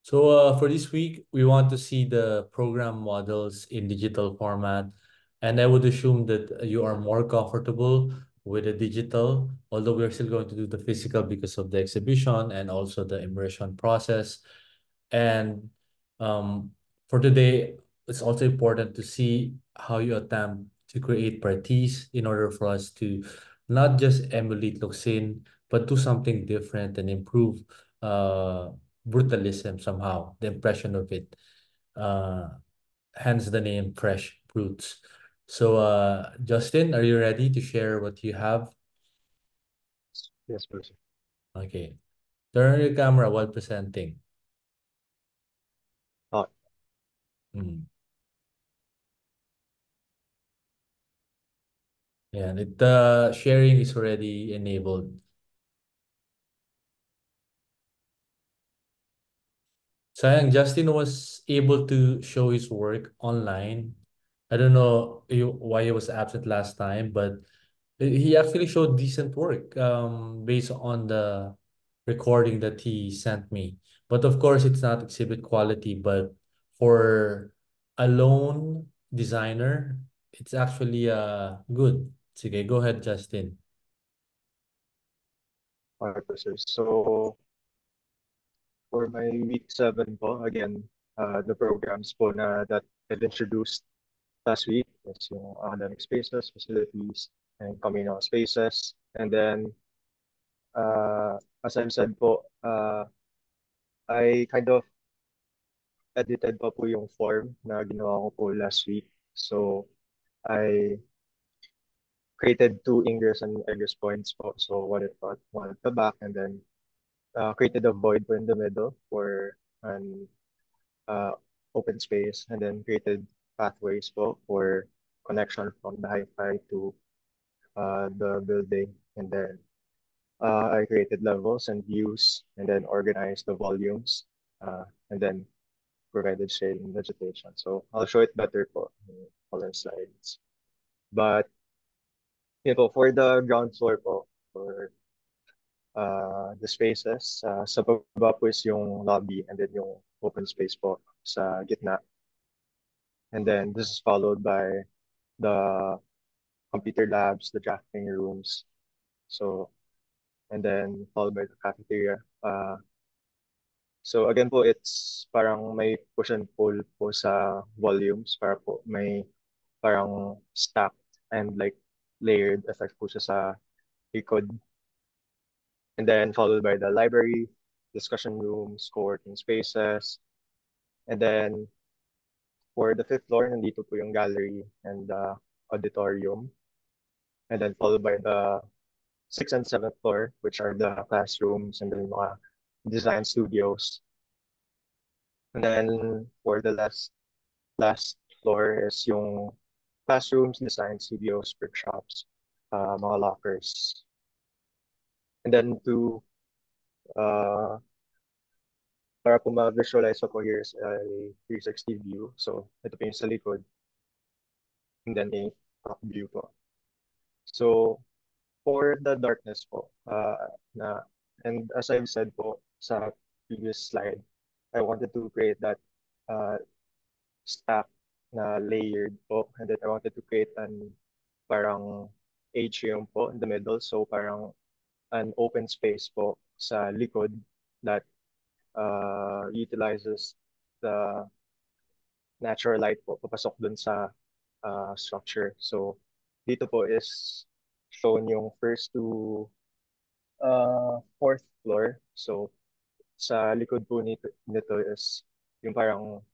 For this week, we want to see the program models in digital format, and I would assume that you are more comfortable with the digital, although we're still going to do the physical because of the exhibition and also the immersion process. And for today, it's also important to see how you attempt to create parties in order for us to not just emulate Luxin, but do something different and improve uh brutalism somehow, the impression of it. Uh, Hence the name Fresh Brutes. Justin, are you ready to share what you have? Yes, person. Okay. Turn on your camera while presenting. Oh, Mm. Yeah, the sharing is already enabled. Sayang, Justin was able to show his work online. I don't know why he was absent last time, but he actually showed decent work based on the recording that he sent me. But of course, it's not exhibit quality, but for a lone designer, it's actually good. Sige, go ahead, Justin. okay, person. So, for my week 7 po, again, the programs po that I've introduced last week is yung academic spaces, facilities, and communal spaces. And then, as I've said po, I kind of edited pa po yung form na ginawa ko po last week. So, I created two ingress and egress points po. So, one at the back, and then created a void po in the middle for an uh, open space, and then created pathways po for connection from the hi-fi to the building. And then I created levels and views, and then organized the volumes, and then provided shade and vegetation. So I'll show it better po in other slides. But for the ground floor po, for the spaces, sa baba po is yung lobby, and then yung open space po sa gitna. And then this is followed by the computer labs, the drafting rooms. So, and then followed by the cafeteria. So again po, it's parang may push and pull po sa volumes para po may parang stacked and like layered effect po siya sa likod. And then followed by the library, discussion rooms, co-working spaces. And then for the fifth floor, nandito po yung gallery and the auditorium. And then followed by the sixth and seventh floor, which are the classrooms and then mga design studios. And then for the last floor is yung classrooms, design studios, workshops, mga lockers. And then uh, para po ma-visualize ko po, here's a 360 view. So ito po yung sa likod. And then a top view po. So for the darkness po, and as I've said po sa previous slide, I wanted to create that uh, stack na layered po. And then I wanted to create an parang atrium po in the middle. So parang an open space po sa likod that utilizes the natural light po papasok dun sa structure. So dito po is shown yung first to fourth floor. So sa likod po nito is yung parang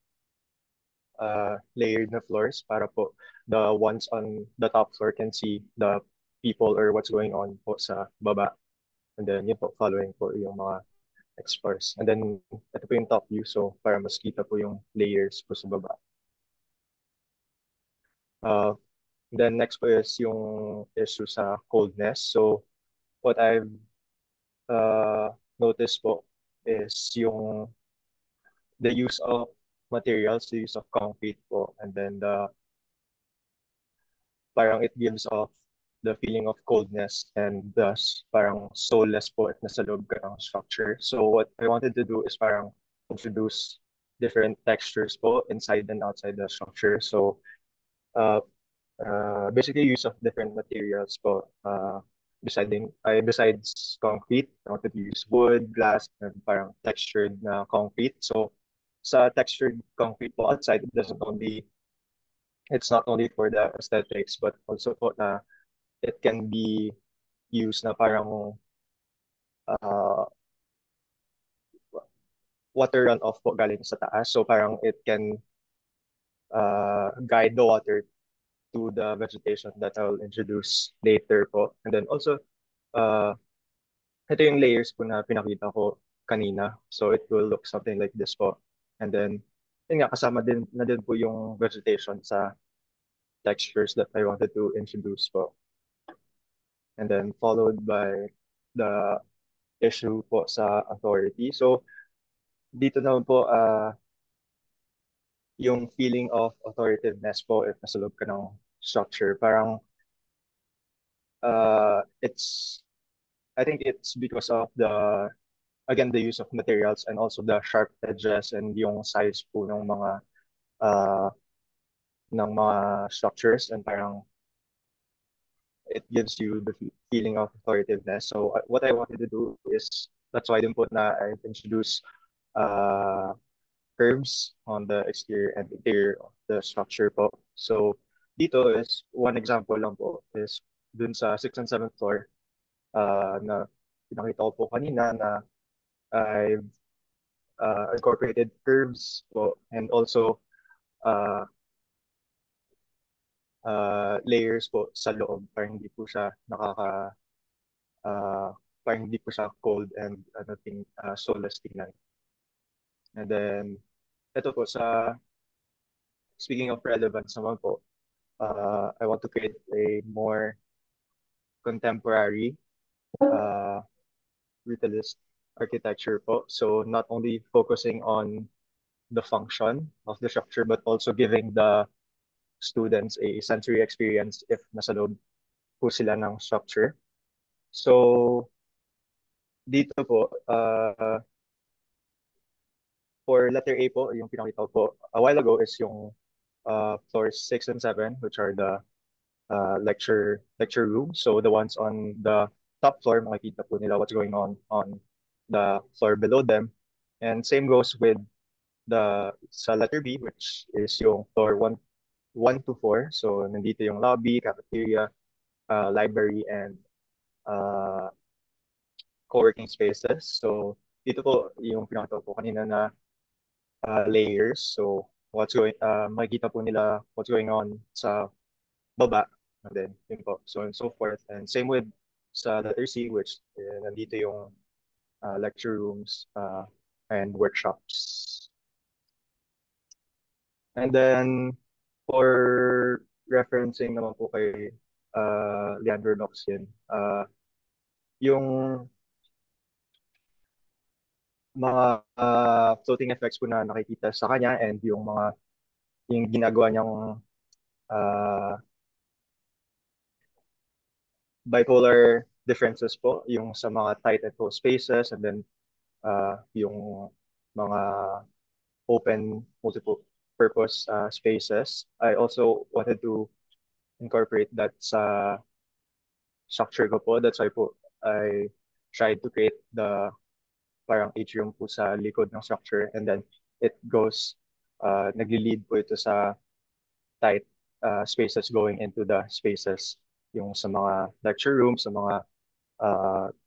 layered na floors para po the ones on the top floor can see the people or what's going on po sa baba. And then yun po, following po yung mga next floors. And then ito po yung top view. So para mas kita po yung layers po sa baba. Uh, then next po is yung issue sa coldness. So what I've noticed po is yung the use of materials, the use of concrete po, and then parang it gives off the feeling of coldness and thus parang soulless po at nasa loob ka ng structure. So what I wanted to do is parang introduce different textures po inside and outside the structure. So uh, basically use of different materials po. Besides concrete, I wanted to use wood, glass, and parang textured na concrete. So sa textured concrete po outside, it's not only for the aesthetics, but also po na it can be used na parang uh, water runoff po galing sa taas. So parang it can guide the water to the vegetation that I'll introduce later po. And then also, uh, ito yung layers po na pinakita ko kanina. So it will look something like this po. And then, yun nga, kasama din na din po yung vegetation sa textures that I wanted to introduce po. And then followed by the issue po sa authority. So dito naman po, yung feeling of authoritativeness po if nasa loob ka ng structure. Parang, it's, I think it's because of again, the use of materials and also the sharp edges and yung size po uh, ng mga structures and parang it gives you the feeling of authoritativeness. So what I wanted to do is, that's why din po na I introduced uh, curves on the exterior and interior of the structure po. So dito is one example lang po is dun sa 6th and 7th floor na pinakita ko po kanina na I've incorporated curves po and also uh, layers po sa loob para hindi po siya uh, parang hindi po siya cold and soulless tingnan. And then ito po speaking of relevance naman po, I want to create a more contemporary uh, brutalist architecture po. So not only focusing on the function of the structure, but also giving the students a sensory experience if nasa loob po sila ng structure. So dito po, for letter A po, yung pinakita ko po a while ago is yung floors 6 and 7, which are the lecture room. So the ones on the top floor, makikita po nila what's going on the floor below them. And same goes with sa letter B, which is yung floor 1 to 4. So nandito yung lobby, cafeteria, library, and uh, co-working spaces. So dito po yung pinakita ko kanina na layers. So makikita po nila what's going on sa baba, and then yun po, so and so forth. And same with sa letter C, which nandito yung lecture rooms and workshops. And then for referencing naman po kay Leandro Noxian, yung mga floating effects po na nakikita sa kanya and yung ginagawa niyang uh, bipolar differences po, yung sa mga tight and closed spaces, and then yung mga open multiple purpose spaces. I also wanted to incorporate that sa structure ko po. That's why po I tried to create the parang atrium po sa likod ng structure, and then it goes, nagli-lead po ito sa tight spaces going into the spaces, yung sa mga lecture rooms, sa mga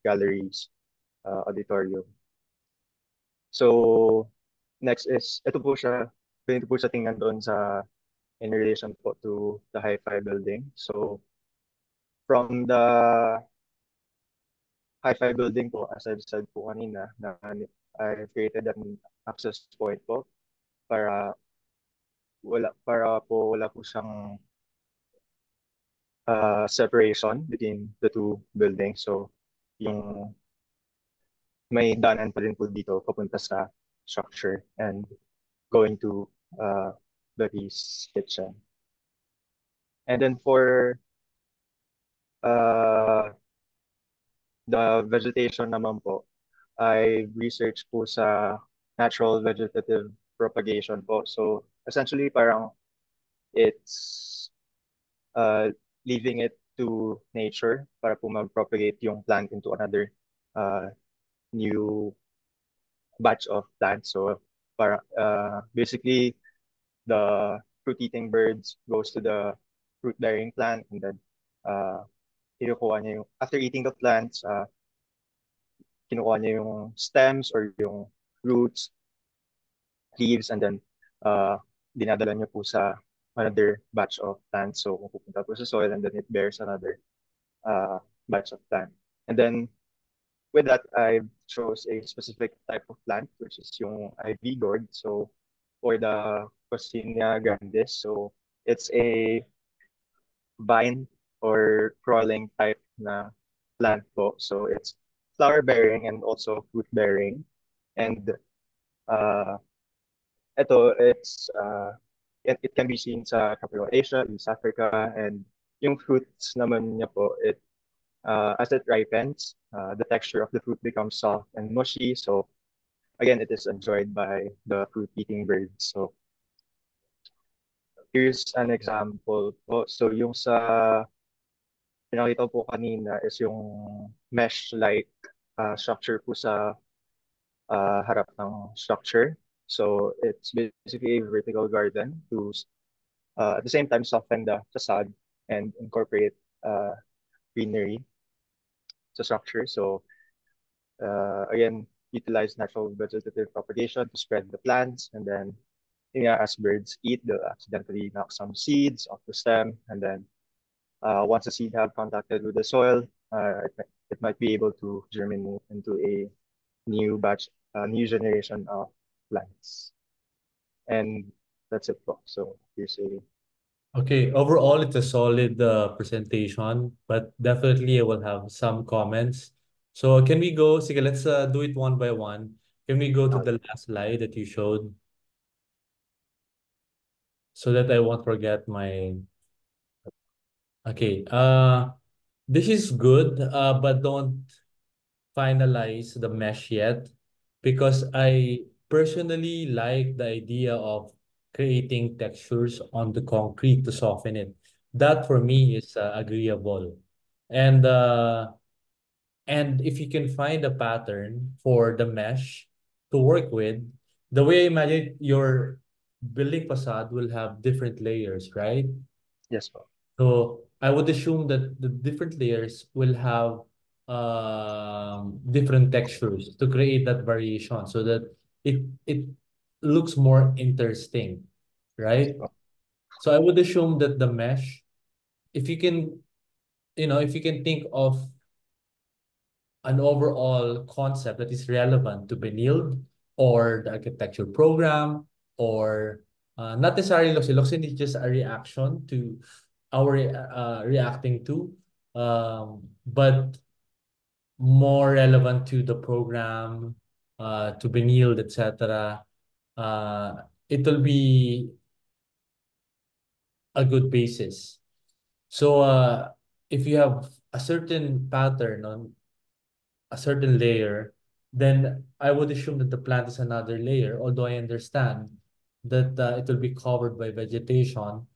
galleries, auditorium. So, next is, ganito po siya tingnan doon in relation po to the Hi-Fi building. So, from the Hi-Fi building po, as I've said po kanina, na I created an access point po para wala po siyang separation between the two buildings. So, yung may daanan pa rin po dito papunta sa structure and going to the East kitchen. And then for uh, the vegetation naman po, I researched po sa natural vegetative propagation po. So essentially parang it's uh, leaving it to nature para po mag-propagate yung plant into another uh, new batch of plants. So basically the fruit-eating birds goes to the fruit-bearing plant and then uh, kinukuha niya yung, after eating the plants, kinukuha niya yung stems or yung roots, leaves, and then uh, dinadala niya po sa another batch of plants. So, kung pupunta po sa soil and then it bears another uh, batch of plant. And then with that, I chose a specific type of plant, which is yung ivy gourd. So, for the Coccinea grandis. So, it's a vine or crawling type na plant po. So, it's flower bearing and also fruit bearing. And uh, it can be seen sa Capital Asia, East Africa, and yung fruits naman niya po, as it ripens, the texture of the fruit becomes soft and mushy. So again, it is enjoyed by the fruit-eating birds. So here's an example po. So yung sa pinakita po kanina is yung mesh-like structure po sa harap ng structure. So it's basically a vertical garden to at the same time soften the facade and incorporate uh, greenery to structure. So again, utilize natural vegetative propagation to spread the plants, and then yeah, as birds eat, they'll accidentally knock some seeds off the stem, and then once the seed have contacted with the soil, it might be able to germinate into a new generation of plants. And that's it po. So here's a Okay, overall, it's a solid presentation, but definitely I will have some comments. So can we go, sige, let's do it one by one. Can we go to uh, the last slide that you showed so that I won't forget my, okay, this is good, but don't finalize the mesh yet because I personally like the idea of creating textures on the concrete to soften it. That for me is agreeable. And uh, and if you can find a pattern for the mesh to work with, the way I imagine your building facade will have different layers, right? yes po. So I would assume that the different layers will have different textures to create that variation so that it looks more interesting, Yes right? po. So I would assume that the mesh, if you can, if you can think of an overall concept that is relevant to Benilde or the architecture program or not necessarily Loxi. Loxi is just a reaction to our reacting to, but more relevant to the program, to Benilde, etc. It will be a good basis. So if you have a certain pattern on a certain layer, then I would assume that the plant is another layer, although I understand that it will be covered by vegetation.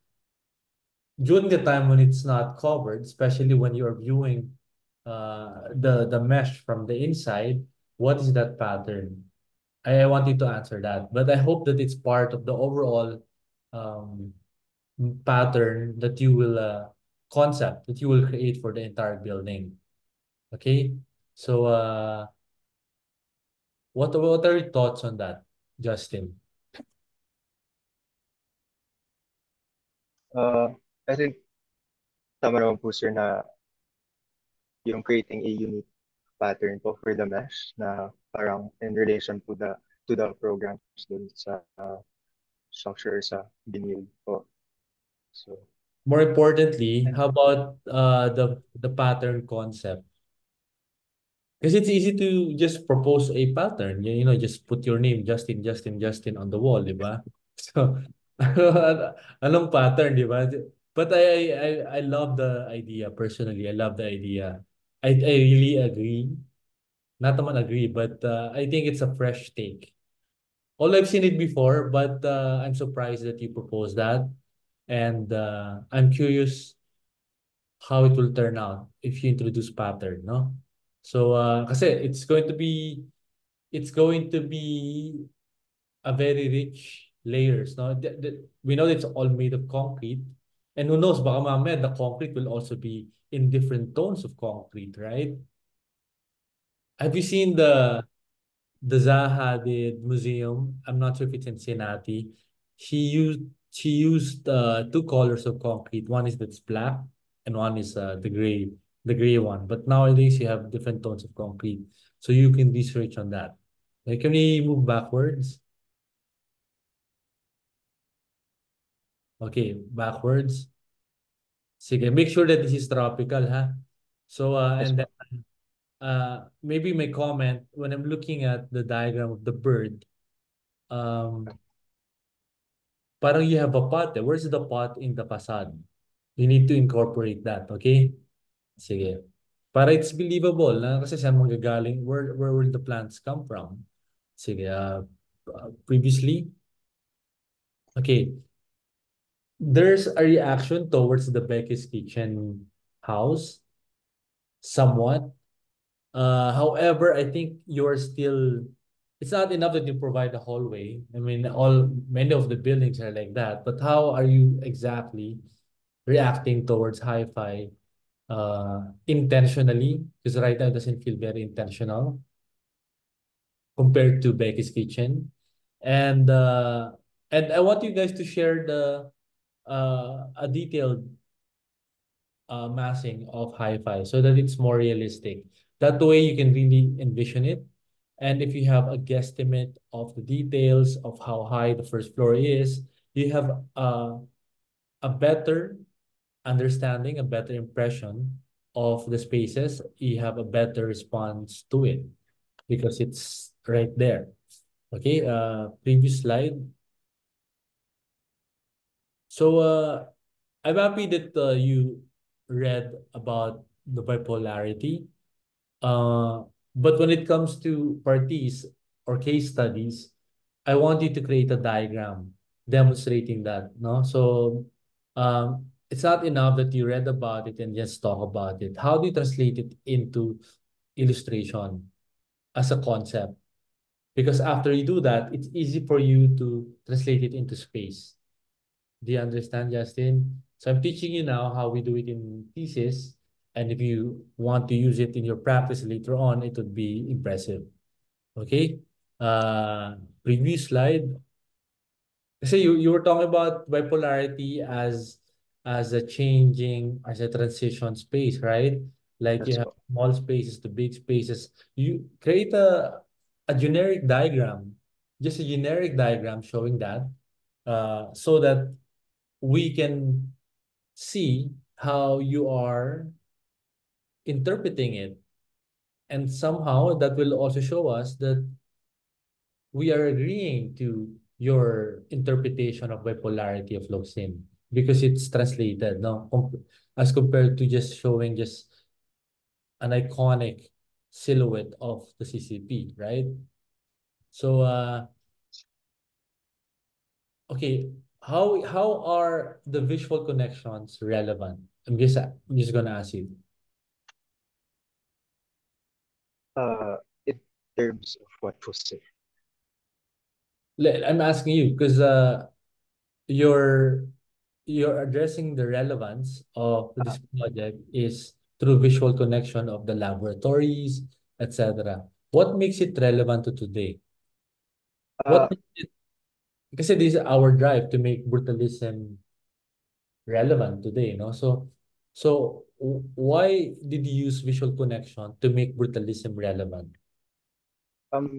During the time when it's not covered, especially when you're viewing the mesh from the inside, what is that pattern? I want you to answer that, but I hope that it's part of the overall um, pattern that you will concept that you will create for the entire building. Okay, so what are your thoughts on that, Justin? Uh, I think tama naman po sir na yung creating a unique pattern po for the mesh na parang in relation to the programs dun sa structure sa vinyl po. So, More importantly, and how about the pattern concept? Because it's easy to just propose a pattern. Just put your name, Justin, Justin, Justin on the wall, di ba? So, anong pattern, di ba? But I love the idea personally. I love the idea. I really agree. Not naman agree, but I think it's a fresh take. Although I've seen it before, but I'm surprised that you proposed that. And I'm curious how it will turn out if you introduce pattern, no? So, kasi it's going to be a very rich layers, no? We know it's all made of concrete, and who knows, baka mamaya the concrete will also be in different tones of concrete, right? Have you seen the Zaha Hadid Museum? I'm not sure if it's in Cincinnati. She used two colors of concrete. One is that's black, and one is the gray one. But nowadays you have different tones of concrete, so you can research on that. Can we move backwards? Okay, backwards. Sige, make sure that this is tropical, ha? So, Yes and po. then maybe my comment when I'm looking at the diagram of the bird, um, parang you have a pot. Where's the pot in the facade? You need to incorporate that, okay? Sige. Para it's believable na kasi saan manggagaling, where will the plants come from? Sige, previously, okay, there's a reaction towards the Becky's Kitchen house, somewhat. However, I think you're still, it's not enough that you provide a hallway. I mean, many of the buildings are like that, but how are you exactly reacting towards hi-fi intentionally? Because right now it doesn't feel very intentional compared to Becky's Kitchen. And I want you guys to share the a detailed massing of hi-fi so that it's more realistic. That way you can really envision it. And if you have a guesstimate of the details of how high the first floor is, you have a better understanding, a better impression of the spaces. You have a better response to it because it's right there. Okay, previous slide. So I'm happy that you read about the bipolarity. Uh, but when it comes to parties or case studies, I want you to create a diagram demonstrating that. No, so it's not enough that you read about it and just talk about it. How do you translate it into illustration as a concept? Because after you do that, it's easy for you to translate it into space. Do you understand, Justin? So I'm teaching you now how we do it in thesis. And if you want to use it in your practice later on, it would be impressive. Okay? Previous slide. Kasi you were talking about bipolarity as a transition space, right? Like you Yes have po. small spaces to big spaces. You create a generic diagram, just a generic diagram showing that, so that we can see how you are interpreting it. And somehow that will also show us that we are agreeing to your interpretation of bipolarity of Locsin because it's translated, no? As compared to just showing just an iconic silhouette of the CCP, right? So, okay, how are the visual connections relevant? I'm just gonna ask you. In terms of what was it? I'm asking you because you're you're addressing the relevance of this project is through visual connection of the laboratories, etc. What makes it relevant to today? Uh, What makes it, kasi this is our drive to make brutalism relevant today, no? So why did you use visual connection to make brutalism relevant?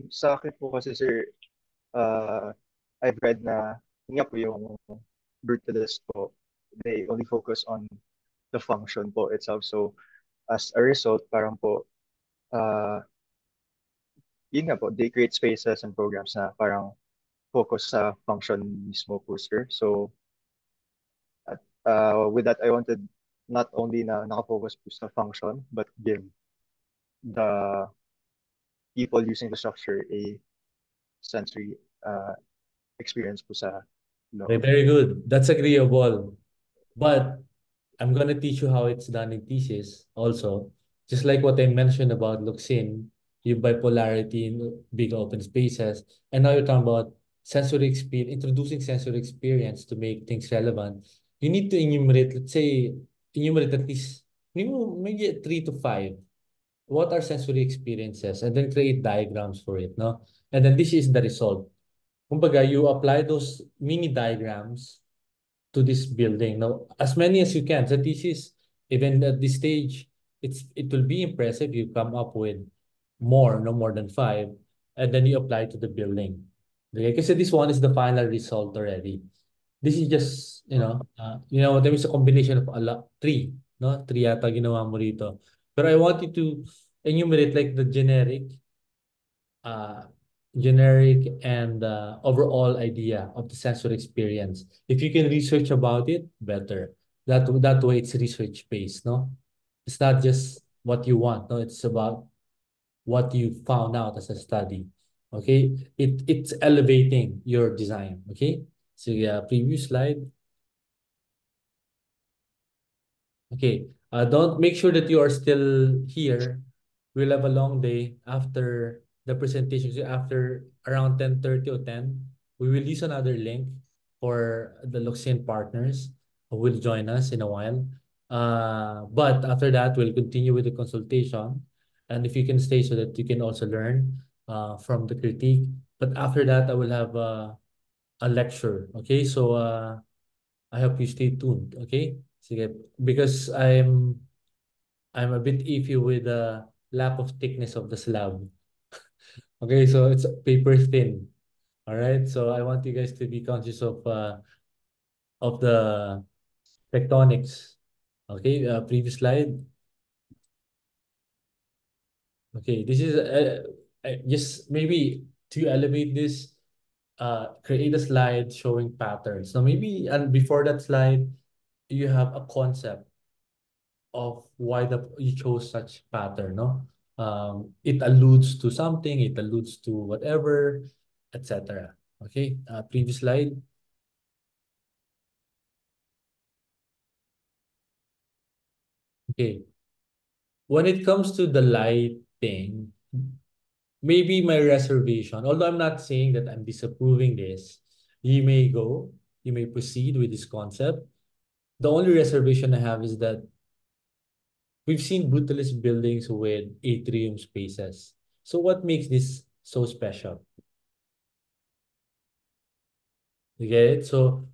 sa akin po kasi sir, uh, I've read na yun nga po yung brutalist po, they only focus on the function po itself. So as a result, parang po, uh, yun nga po, they create spaces and programs na parang focus sa function mismo po sir. So with that, I wanted not only na nakafocus po sa function, but give the people using the structure a sensory experience po sa Okay, loob. very good. That's agreeable. But I'm gonna teach you how it's done in thesis also. Just like what I mentioned about Luxin, you bipolarity in big open spaces. And now you're talking about sensory experience, introducing sensory experience to make things relevant. You need to enumerate, let's say, enumerate at least maybe 3 to 5. What are sensory experiences? And then create diagrams for it, no? And then this is the result. Kumbaga, you apply those mini diagrams to this building. Now, as many as you can. So this is, even at this stage, it will be impressive. You come up with more, no more than 5, and then you apply to the building. Okay, kasi this one is the final result already. This is just, there is a combination of a lot, three, no? Three yata ginawa mo rito. But I want you to enumerate like the uh, generic and overall idea of the sensory experience. If you can research about it, better. That way it's research based, no? It's not just what you want, no? It's about what you found out as a study. Okay? It's elevating your design. Okay? So yeah, previous slide. Okay. Don't make sure that you are still here. We'll have a long day after the presentation. So after around 10:30 or 10, we will use another link for the Luxin partners who will join us in a while. But after that, we'll continue with the consultation. And if you can stay so that you can also learn from the critique. But after that, I will have a lecture. Okay, so I hope you stay tuned. Okay, sige. Because I'm a bit iffy with the lack of thickness of the slab. Okay, so it's paper thin. All right, so I want you guys to be conscious of the tectonics. Okay, previous slide. Okay, this is just maybe to elevate this, create a slide showing patterns. So maybe, and before that slide, you have a concept of why you chose such pattern, no? It alludes to something, it alludes to whatever, etc. Okay, previous slide. Okay, when it comes to the lighting, maybe my reservation, although I'm not saying that I'm disapproving this, you may go, you may proceed with this concept. The only reservation I have is that we've seen brutalist buildings with atrium spaces. So what makes this so special? You get it? So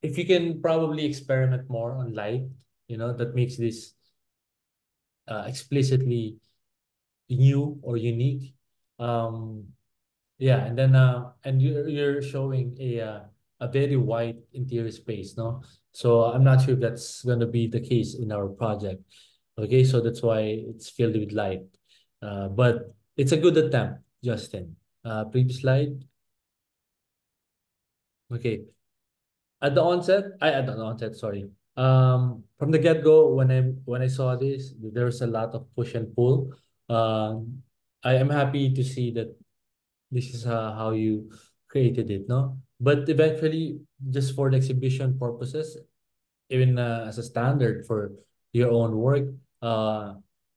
if you can probably experiment more on light, that makes this explicitly new or unique. Um, yeah, and then and you're showing a very wide interior space, no? So I'm not sure if that's gonna be the case in our project. Okay, so that's why it's filled with light. But it's a good attempt, Justin. Previous slide. Okay. At the onset, sorry. From the get-go, when I saw this, there's a lot of push and pull. I am happy to see that this is how you created it, no? But eventually, just for the exhibition purposes, even as a standard for your own work, uh,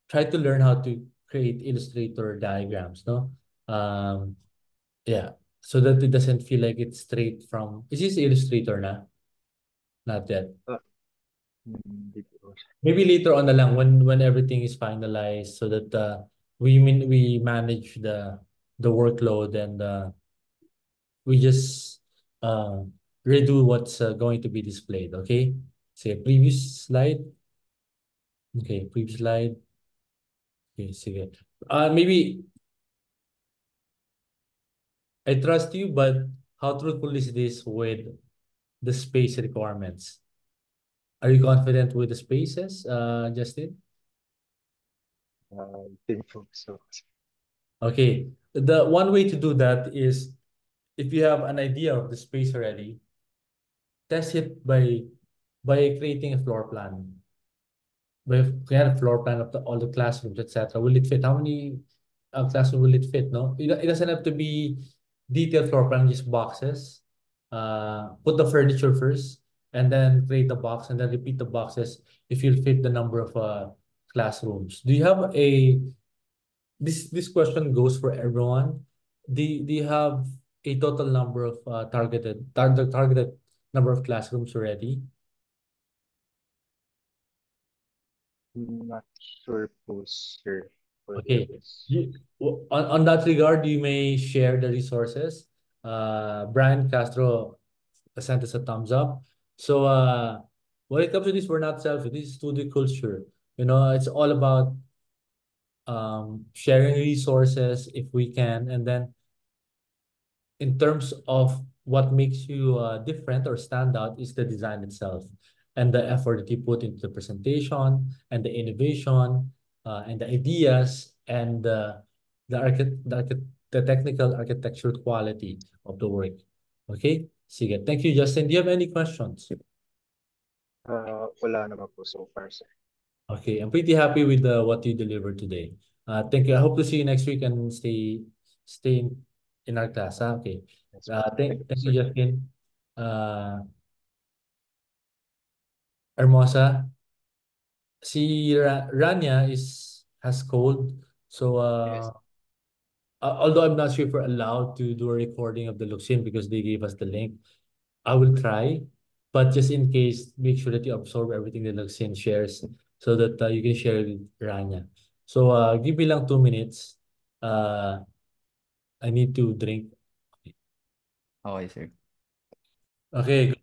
try to learn how to create Illustrator diagrams, no? Um, yeah, so that it doesn't feel like it's straight from. Is this Illustrator na? Not yet. Ah, hindi po. Maybe later on na lang when everything is finalized so that we manage the workload and we just uh redo what's going to be displayed, okay? Sige, previous slide. Okay, previous slide. Okay, sige. Maybe I trust you, but how truthful is this with the space requirements? Are you confident with the spaces, Justin? Think po. So, Okay. The one way to do that is if you have an idea of the space already, test it by creating a floor plan. By create a floor plan of all the classrooms, etc. Will it fit? How many classroom will it fit? No, it doesn't have to be detailed floor plan, just boxes. Put the furniture first, and then create a box, and then repeat the boxes if you fit the number of classrooms. Do you have a this question goes for everyone. Do you have a total number of targeted number of classrooms already? Not sure po, sir, for Okay. this. On that regard, you may share the resources. Brian Castro sent us a thumbs up. So when it comes to this, we're not selfish. This is studio culture. You know, it's all about sharing resources if we can, and then in terms of what makes you different or stand out is the design itself and the effort that you put into the presentation and the innovation and the ideas and the technical architectural quality of the work. Okay? Sige. Thank you, Justin. Do you have any questions? Wala naman po so far, sir. Okay, I'm pretty happy with what you delivered today. Thank you. I hope to see you next week and stay in our class. Okay. Yes po. Thank you po, Thank you, sir. Justin. Uh, Hermosa, si Rania has cold. So Yes. although I'm not sure if we're allowed to do a recording of the Luxin because they gave us the link, I will try. But just in case, make sure that you absorb everything that Luxin shares so that you can share with Rania. So give me lang 2 minutes. Uh, I need to drink. Okay, sir. Okay.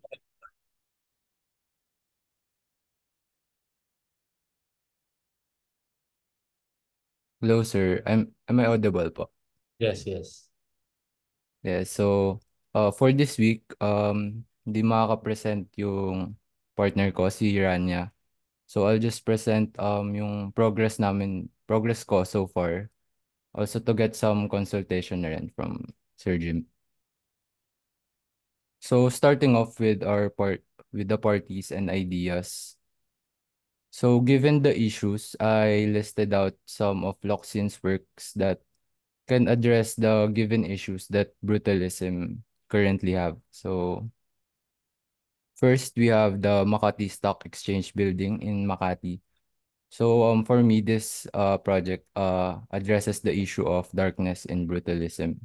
Hello, sir. Am I audible po? Yes, yes. Yeah, so for this week, hindi makaka-present yung partner ko, si Rania. So I'll just present yung progress ko so far. Also to get some consultation na rin from Sir Jim. So starting off with with the parties and ideas. So given the issues, I listed out some of Loxin's works that can address the given issues that brutalism currently have. So first, we have the Makati Stock Exchange building in Makati. So for me, this project addresses the issue of darkness in brutalism.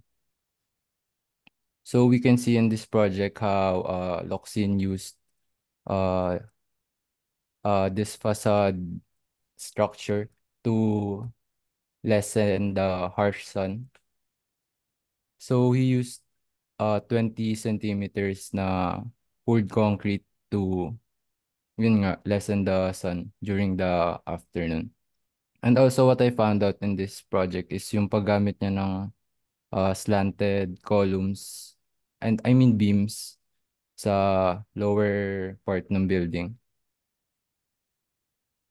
So we can see in this project how Locsin used uh, this facade structure to lessen the harsh sun. So he used 20 centimeters na poured concrete to yun nga, lessen the sun during the afternoon. And also what I found out in this project is yung paggamit niya ng slanted columns and I mean beams sa lower part ng building.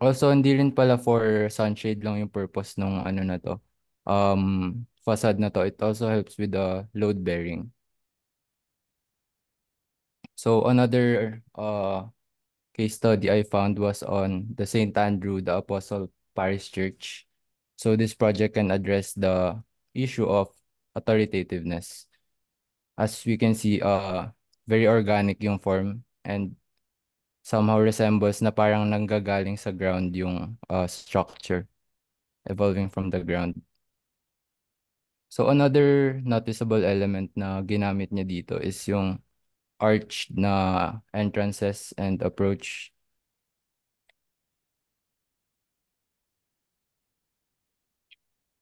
Also, hindi rin pala for sunshade lang yung purpose nung ano na to. Facade na to. It also helps with the load bearing. So another case study I found was on the St. Andrew, the Apostle Parish Church. So this project can address the issue of authoritativeness. As we can see, very organic yung form and somehow resembles na parang nanggagaling sa ground yung structure evolving from the ground. So another noticeable element na ginamit niya dito is yung arched na entrances and approach.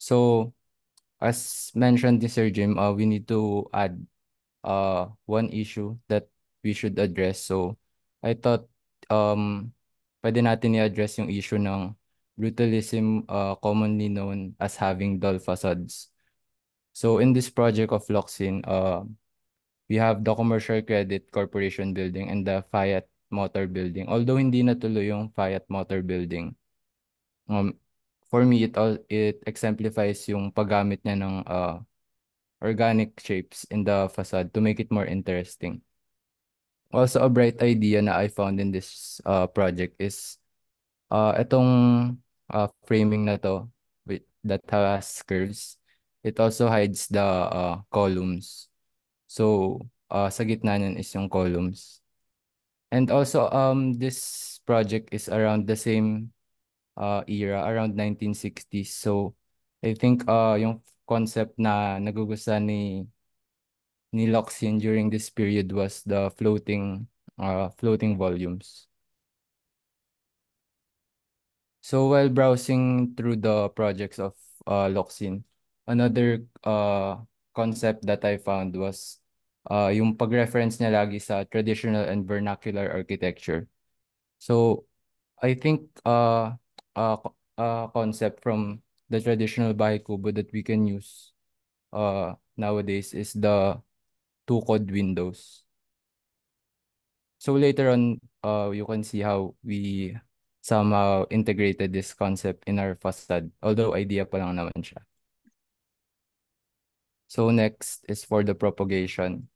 So as mentioned ni Sir Jim, we need to add one issue that we should address. So I thought pwede natin i-address yung issue ng brutalism, commonly known as having dull facades. So in this project of Loxin, we have the Commercial Credit Corporation building and the Fiat Motor building. Although hindi natuloy yung Fiat Motor building, um, for me it exemplifies yung paggamit niya ng organic shapes in the facade to make it more interesting. Also, a bright idea na I found in this project is itong framing na to that has curves. It also hides the columns. So, sa gitna niyan is yung columns. And also, this project is around the same era, around 1960s. So, I think yung concept na nagugustuhan ni Loxian during this period was the floating volumes. So while browsing through the projects of Loxin, another concept that I found was yung pag-reference niya lagi sa traditional and vernacular architecture. So I think concept from the traditional bahay kubo that we can use nowadays is the two-code windows. So later on, you can see how we somehow integrated this concept in our facade, although idea pa lang naman siya. So next is for the propagation.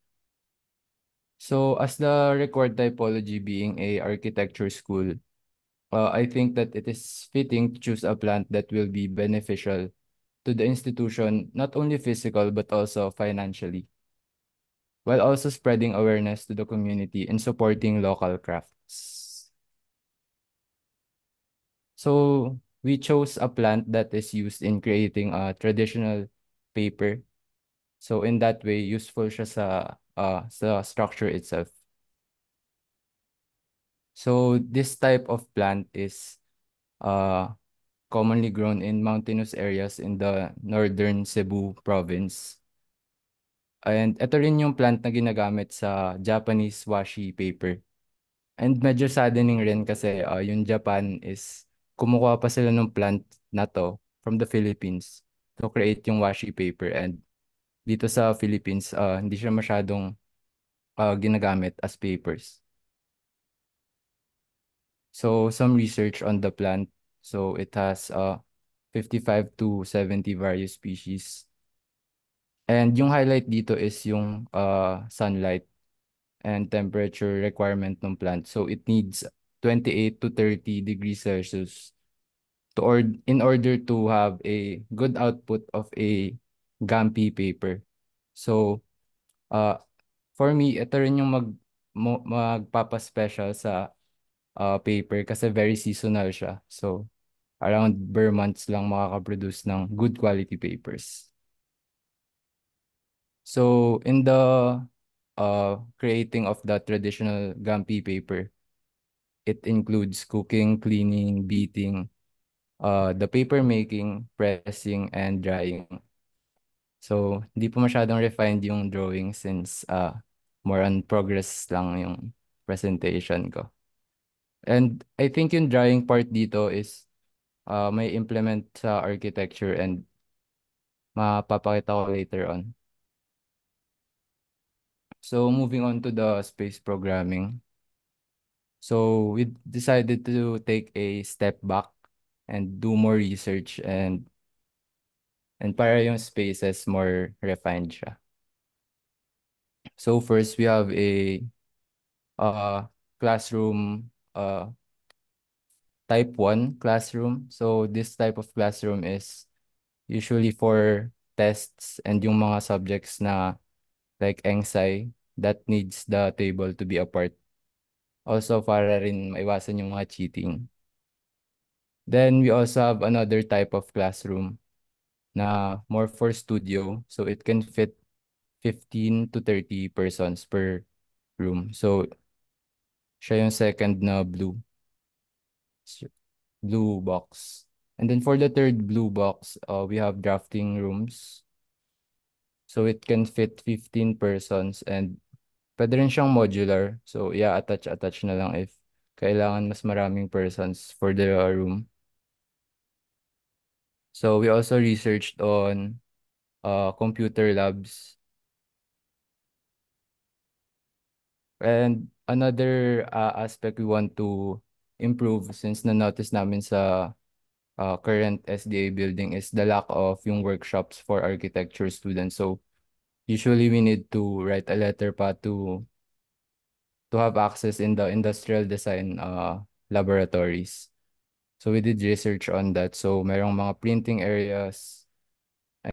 So as the required typology being a architecture school, I think that it is fitting to choose a plant that will be beneficial to the institution, not only physical but also financially, while also spreading awareness to the community and supporting local crafts. So we chose a plant that is used in creating a traditional paper. So in that way, useful siya sa structure itself. So this type of plant is uh, commonly grown in mountainous areas in the northern Cebu province. And ito rin yung plant na ginagamit sa Japanese washi paper. And medyo saddening rin kasi yung Japan is kumukuha pa sila ng plant na to from the Philippines to create yung washi paper. And dito sa Philippines, hindi siya masyadong ginagamit as papers. So some research on the plant. So it has 55 to 70 various species. And yung highlight dito is yung sunlight and temperature requirement ng plant. So it needs 28 to 30 degrees Celsius in order to have a good output of a Gampi paper. So uh, for me, ito rin yung magpapa-special sa paper kasi very seasonal siya. So around bare months lang makaka-produce ng good quality papers. So in the creating of the traditional Gampi paper, it includes cooking, cleaning, beating, the paper making, pressing, and drying. So hindi po masyadong refined yung drawing since more on progress lang yung presentation ko. And I think yung drawing part dito is may implement sa architecture and mapapakita ko later on. So moving on to the space programming. So we decided to take a step back and do more research and para yung spaces more refined siya. So first we have a classroom type 1 classroom. So this type of classroom is usually for tests and yung mga subjects na like EngSci that needs the table to be apart. Also para rin maiwasan yung mga cheating. Then we also have another type of classroom na more for studio. So it can fit 15 to 30 persons per room. So siya yung second na blue box. And then for the third blue box, we have drafting rooms. So it can fit 15 persons and pwede rin siyang modular. So yeah, attach na lang if kailangan mas maraming persons for the room. So we also researched on computer labs. And another aspect we want to improve since na-notice namin sa current SDA building is the lack of yung workshops for architecture students. So usually we need to write a letter pa to have access in the industrial design laboratories. So we did research on that. So merong mga printing areas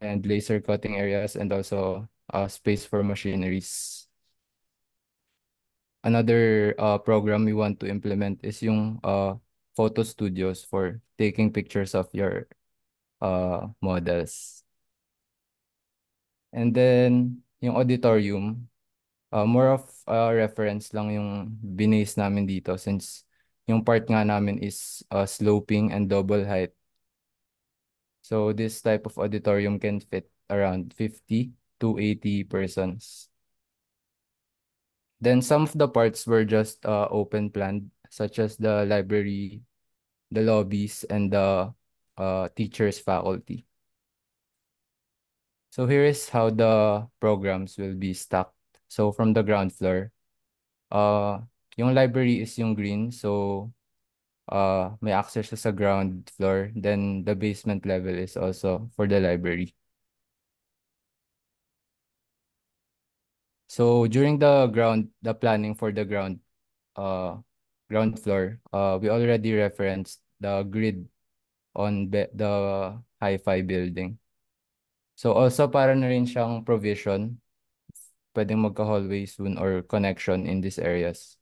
and laser cutting areas and also space for machineries. Another program we want to implement is yung photo studios for taking pictures of your models. And then yung auditorium, more of reference lang yung binase namin dito since yung part nga namin is sloping and double height. So this type of auditorium can fit around 50 to 80 persons. Then some of the parts were just open planned, such as the library, the lobbies, and the teachers faculty. So here is how the programs will be stacked. So from the ground floor, yung library is yung green, so may access siya sa ground floor. Then the basement level is also for the library. So during the planning for the ground floor, we already referenced the grid on the hi-fi building. So also para na rin siyang provision, pwedeng magka-hallway soon or connection in these areas.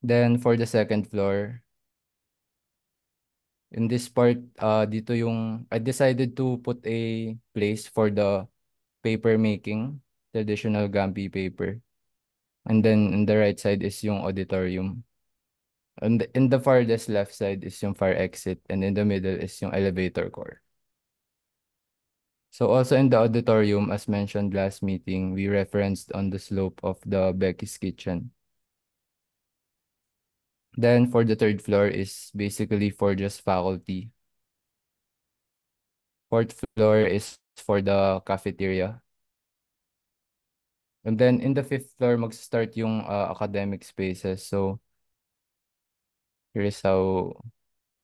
Then for the second floor, in this part, dito yung, I decided to put a place for the paper making, traditional Gampi paper. And then in the right side is yung auditorium. And in the farthest left side is yung fire exit, and in the middle is yung elevator core. So also in the auditorium, as mentioned last meeting, we referenced on the slope of the Becky's kitchen. Then for the third floor is basically for just faculty. Fourth floor is for the cafeteria. And then in the fifth floor, mag-start yung academic spaces. So here is how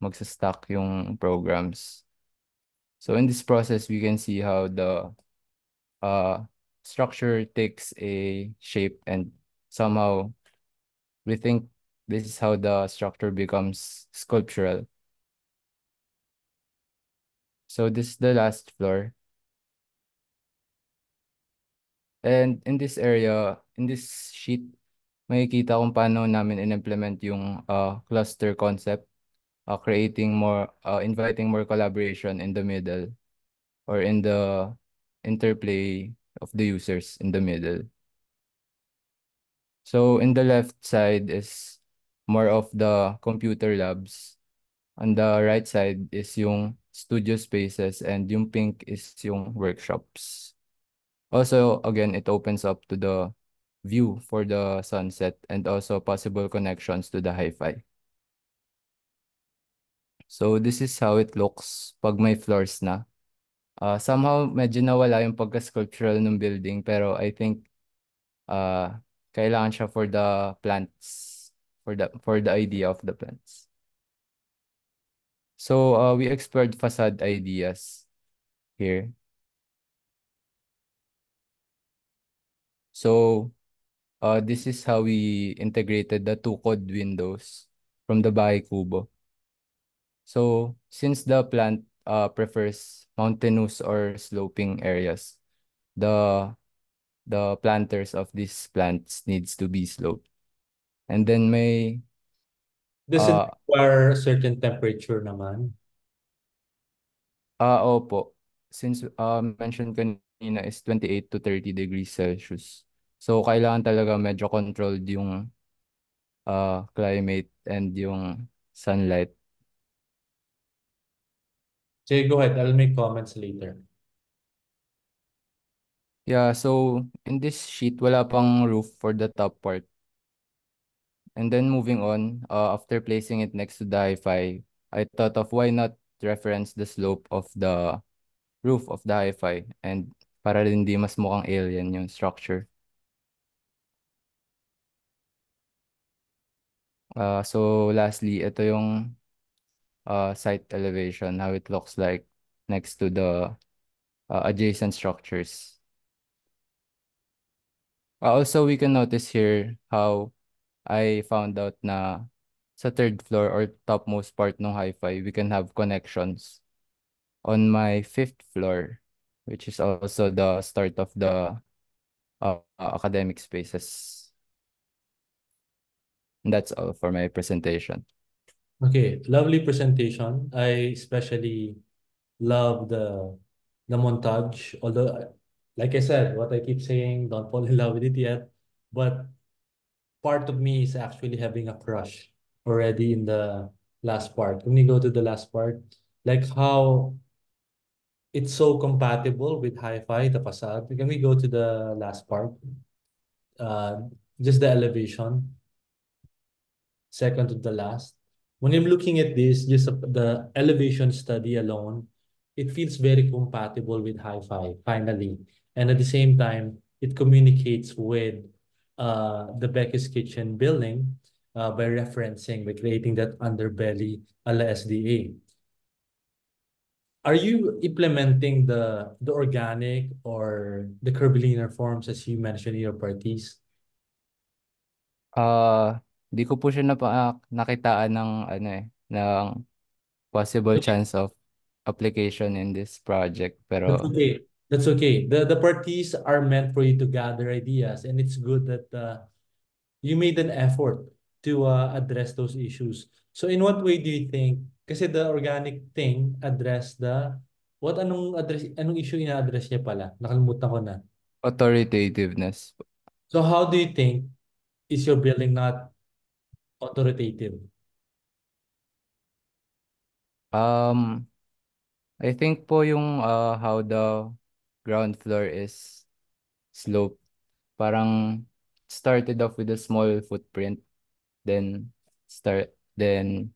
magsa-stack yung programs. So in this process, we can see how the structure takes a shape, and somehow we think this is how the structure becomes sculptural. So this is the last floor. And in this area, in this sheet, makikita kung paano namin in-implement yung cluster concept, inviting more collaboration in the middle or in the interplay of the users in the middle. So in the left side is more of the computer labs. On the right side is yung studio spaces, and yung pink is yung workshops. Also, again, it opens up to the view for the sunset and also possible connections to the hi-fi. So this is how it looks pag may floors na. Somehow medyo nawala yung pagka-sculptural ng building, pero I think kailangan siya for the plants, for the idea of the plants. So we explored facade ideas here. So this is how we integrated the two code windows from the Bahay Kubo. So since the plant prefers mountainous or sloping areas, the planters of these plants needs to be sloped. And then may Does it require a certain temperature naman? opo. Since mentioned kanina is 28 to 30 degrees Celsius. So kailangan talaga medyo controlled yung climate and yung sunlight. Jay, go ahead. I'll make comments later. Yeah, so in this sheet, wala pang roof for the top part. And then moving on, after placing it next to the hi-fi, I thought of why not reference the slope of the roof of the hi-fi, and para rin di mas mukhang alien yung structure. So lastly, ito yung site elevation, how it looks like next to the adjacent structures. Also, we can notice here how I found out na sa third floor or topmost part ng hi-fi, we can have connections. On my fifth floor, which is also the start of the academic spaces. And that's all for my presentation. Okay, lovely presentation. I especially love the montage. Although, like I said, what I keep saying, don't fall in love with it yet. But part of me is actually having a crush already in the last part. When we go to the last part, like how it's so compatible with hi-fi, the facade. Can we go to the last part? Uh, just the elevation, second to the last. When I'm looking at this, just the elevation study alone, it feels very compatible with hi-fi, finally. And at the same time, it communicates with the Becky's Kitchen building by referencing, by creating that underbelly a la SDA. Are you implementing the organic or the curvilinear forms as you mentioned in your parties? Di ko po siya nakitaan ng ano ng possible Okay, chance of application in this project, that's pero okay. That's okay. The parties are meant for you to gather ideas, and it's good that you made an effort to address those issues. So in what way do you think? Kasi the organic thing address the anong issue ina-address niya pala? Nakalimutan ko na. authoritativeness. So how do you think is your building not authoritative? Um, I think po yung how the ground floor is sloped. Parang started off with a small footprint, then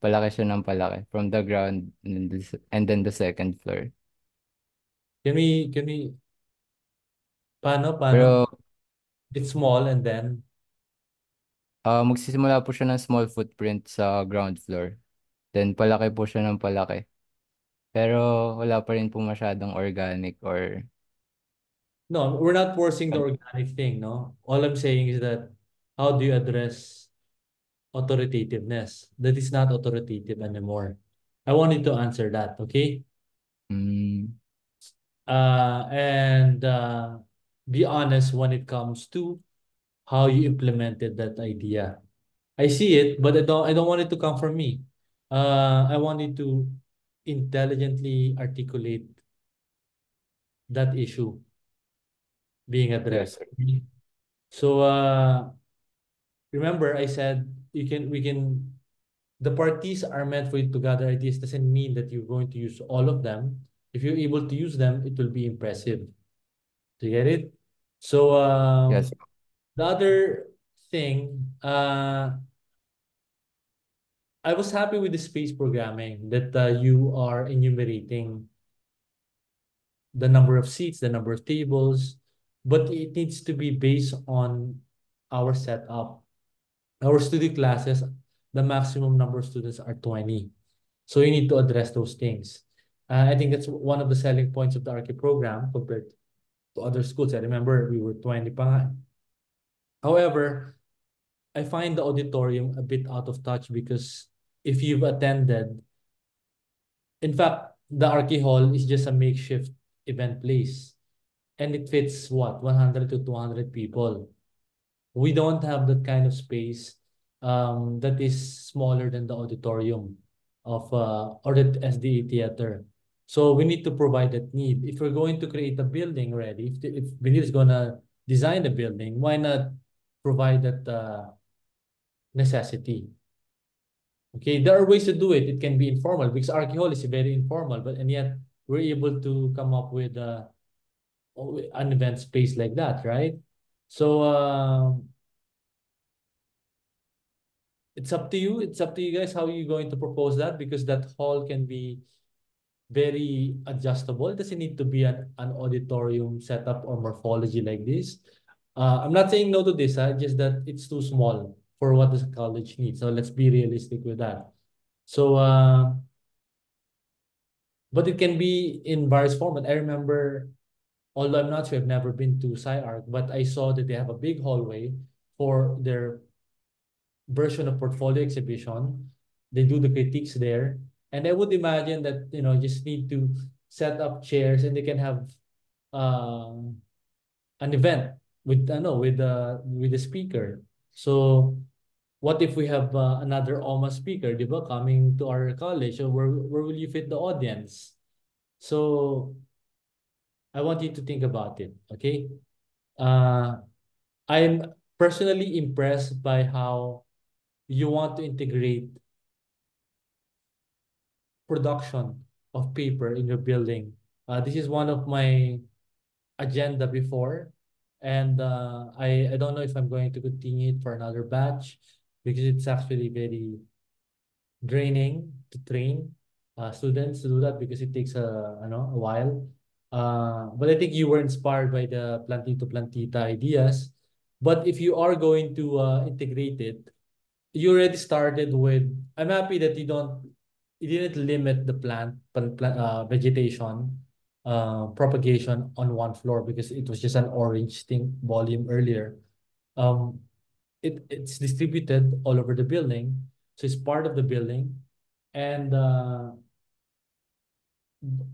palaki siya ng palaki from the ground and then the second floor. Can we paano? Pero It's small and then magsisimula po siya ng small footprint sa ground floor. Then palaki po siya ng palaki. Pero wala pa rin po masyadong organic or no, we're not forcing the organic thing, no? All I'm saying is that how do you address authoritativeness? That is not authoritative anymore. I wanted to answer that, okay? mm, And be honest when it comes to how you implemented that idea. I see it, but I don't want it to come from me. I want you to intelligently articulate that issue being yes, addressed. sir. So remember I said the parties are meant for you to gather ideas doesn't mean that you're going to use all of them. If you're able to use them, it will be impressive. Do you get it? So Yes. the other thing, I was happy with the space programming that you are enumerating the number of seats, the number of tables, but it needs to be based on our setup. Our studio classes, the maximum number of students are 20. So you need to address those things. I think that's one of the selling points of the Archi program compared to other schools. I remember we were 20 pa nga. However, I find the auditorium a bit out of touch because if you've attended, in fact, the Archi Hall is just a makeshift event place. And it fits what, 100 to 200 people. We don't have that kind of space that is smaller than the auditorium of or the SDA theater. So we need to provide that need. If we're going to create a building already, if Benil is gonna design the building, why not provide that necessity? Okay, there are ways to do it. It can be informal because Archie Hall is very informal, but and yet we're able to come up with an event space like that, right? So it's up to you. It's up to you guys how you're going to propose that because that hall can be very adjustable. It doesn't need to be an auditorium setup or morphology like this. I'm not saying no to this, just that it's too small for what the college needs. So let's be realistic with that. So, but it can be in various format. I remember, although I'm not sure, I've never been to SciArc, but I saw that they have a big hallway for their version of portfolio exhibition. They do the critiques there. And I would imagine that, just need to set up chairs and they can have an event with with the speaker. So what if we have another OMA speaker, di ba, coming to our college? So where will you fit the audience? So I want you to think about it, okay? Uh, I'm personally impressed by how you want to integrate production of paper in your building. This is one of my agenda before, and I don't know if I'm going to continue it for another batch because it's actually very draining to train students to do that because it takes a while. But I think you were inspired by the plantito plantita ideas. But if you are going to integrate it, you already started with. I'm happy that you didn't limit the vegetation propagation on one floor because it was just an orange thing volume earlier. Um, it's distributed all over the building, so it's part of the building. And I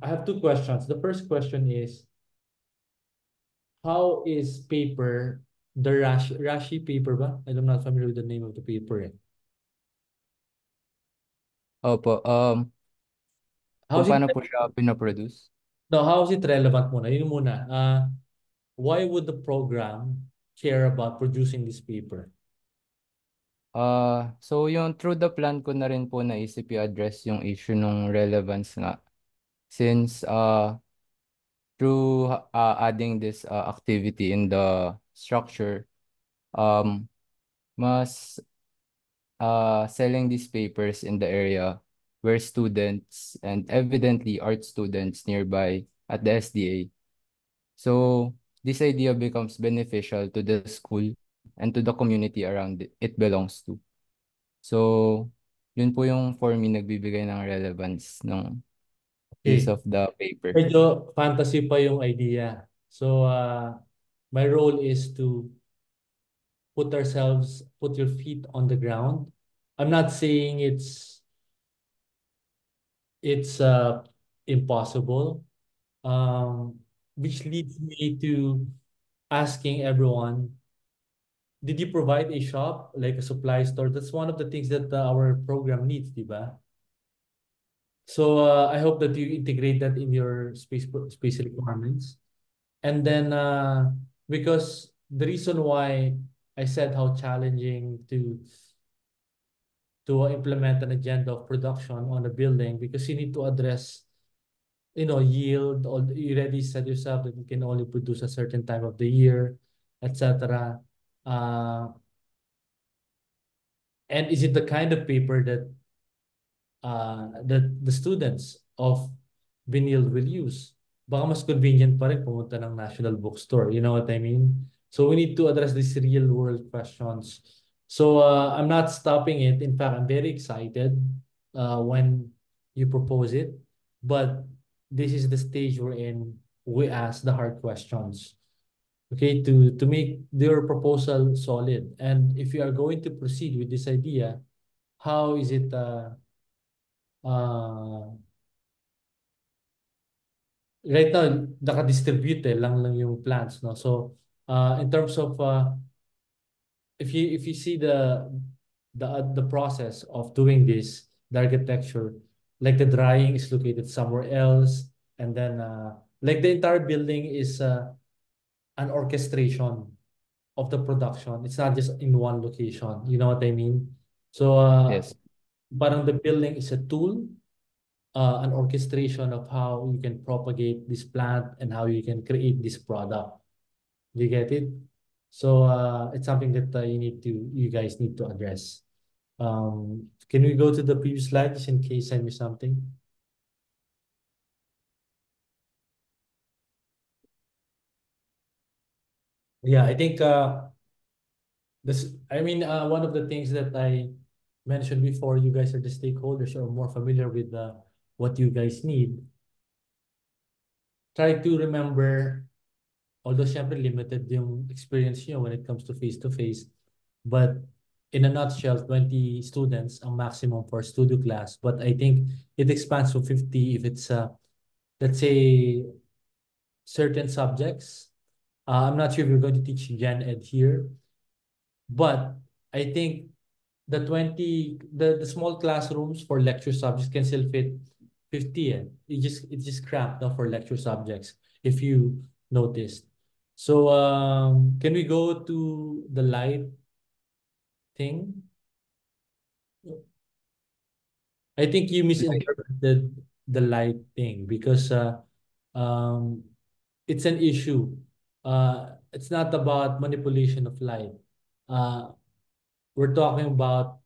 have two questions. The first question is, how is paper, the rashi paper ba? I'm not familiar with the name of the paper eh. Opo, How kung is it, paano po siya pinoproduce? no, how is it relevant muna? Yun muna. Why would the program care about producing this paper? So yung through the plan ko na rin po naisip i-address yung issue ng relevance nga. Since through adding this activity in the structure, um, mas selling these papers in the area where students and evidently art students nearby at the SDA. So this idea becomes beneficial to the school and to the community around it belongs to. So yun po yung for me nagbibigay ng relevance ng use Okay. of the paper. Medyo fantasy pa yung idea. So, my role is to put your feet on the ground. I'm not saying it's impossible. Which leads me to asking everyone, did you provide a shop, like a supply store? That's one of the things that our program needs, di ba? So I hope that you integrate that in your space requirements. And then because the reason why I said how challenging to implement an agenda of production on a building, because you need to address, yield. You already said yourself that you can only produce a certain time of the year, etc. Uh, and is it the kind of paper that the students of Benil will use? Baka mas convenient pa rin pumunta ng National Bookstore. You know what I mean? So we need to address these real world questions. So I'm not stopping it. In fact, I'm very excited when you propose it. But this is the stage we're in. We ask the hard questions, okay, to make your proposal solid. And if you are going to proceed with this idea, how is it uh, right now naka-distribute lang yung plants, no? So in terms of if you see the process of doing this, the architecture, like the drying is located somewhere else, and then like the entire building is an orchestration of the production. It's not just in one location. You know what I mean? So Yes. parang the building is a tool, an orchestration of how you can propagate this plant and how you can create this product. Do you get it? So it's something that you guys need to address. Can we go to the previous slide just in case I miss something? Yeah, I think one of the things that I mentioned before, you guys are the stakeholders or more familiar with what you guys need. Try to remember, although syempre limited yung experience nyo when it comes to face-to-face, but in a nutshell, 20 students ang maximum for studio class. But I think it expands to 50 if it's, let's say, certain subjects. I'm not sure if you're going to teach Gen Ed here, but I think the small classrooms for lecture subjects can still fit 50. It's just cramped now for lecture subjects, if you noticed. So can we go to the light thing? I think you misinterpreted the light thing because um it's an issue. It's not about manipulation of light. Uh, we're talking about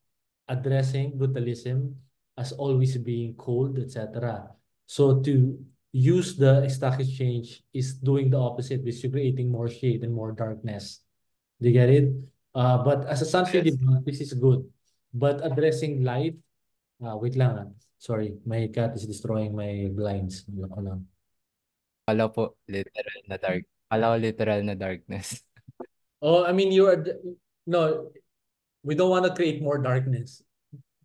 addressing brutalism as always being cold, etc. So to use the stock exchange is doing the opposite, which is creating more shade and more darkness. Do you get it? But as a sunshade, Yes. this is good. But addressing light, wait lang ah. Sorry, my cat is destroying my blinds. Ano lang. Kala ko literal na darkness. Oh, I mean, no, we don't want to create more darkness.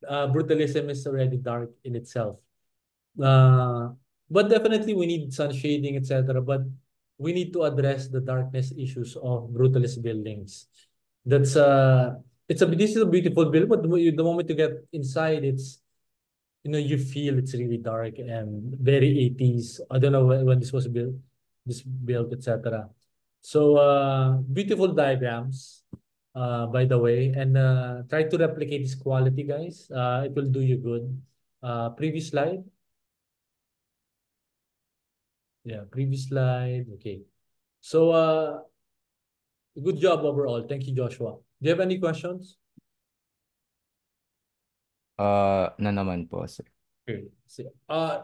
Brutalism is already dark in itself. Uh, but definitely we need sun shading, etc. But we need to address the darkness issues of brutalist buildings. That's this is a beautiful building, but the moment you get inside, you feel it's really dark and very 80s. I don't know when this was built, etc. So beautiful diagrams, by the way, and try to replicate this quality, guys. It will do you good. Previous slide. Yeah, previous slide. Okay. So good job overall. Thank you, Joshua. Do you have any questions? Na naman po, sir. Okay. So,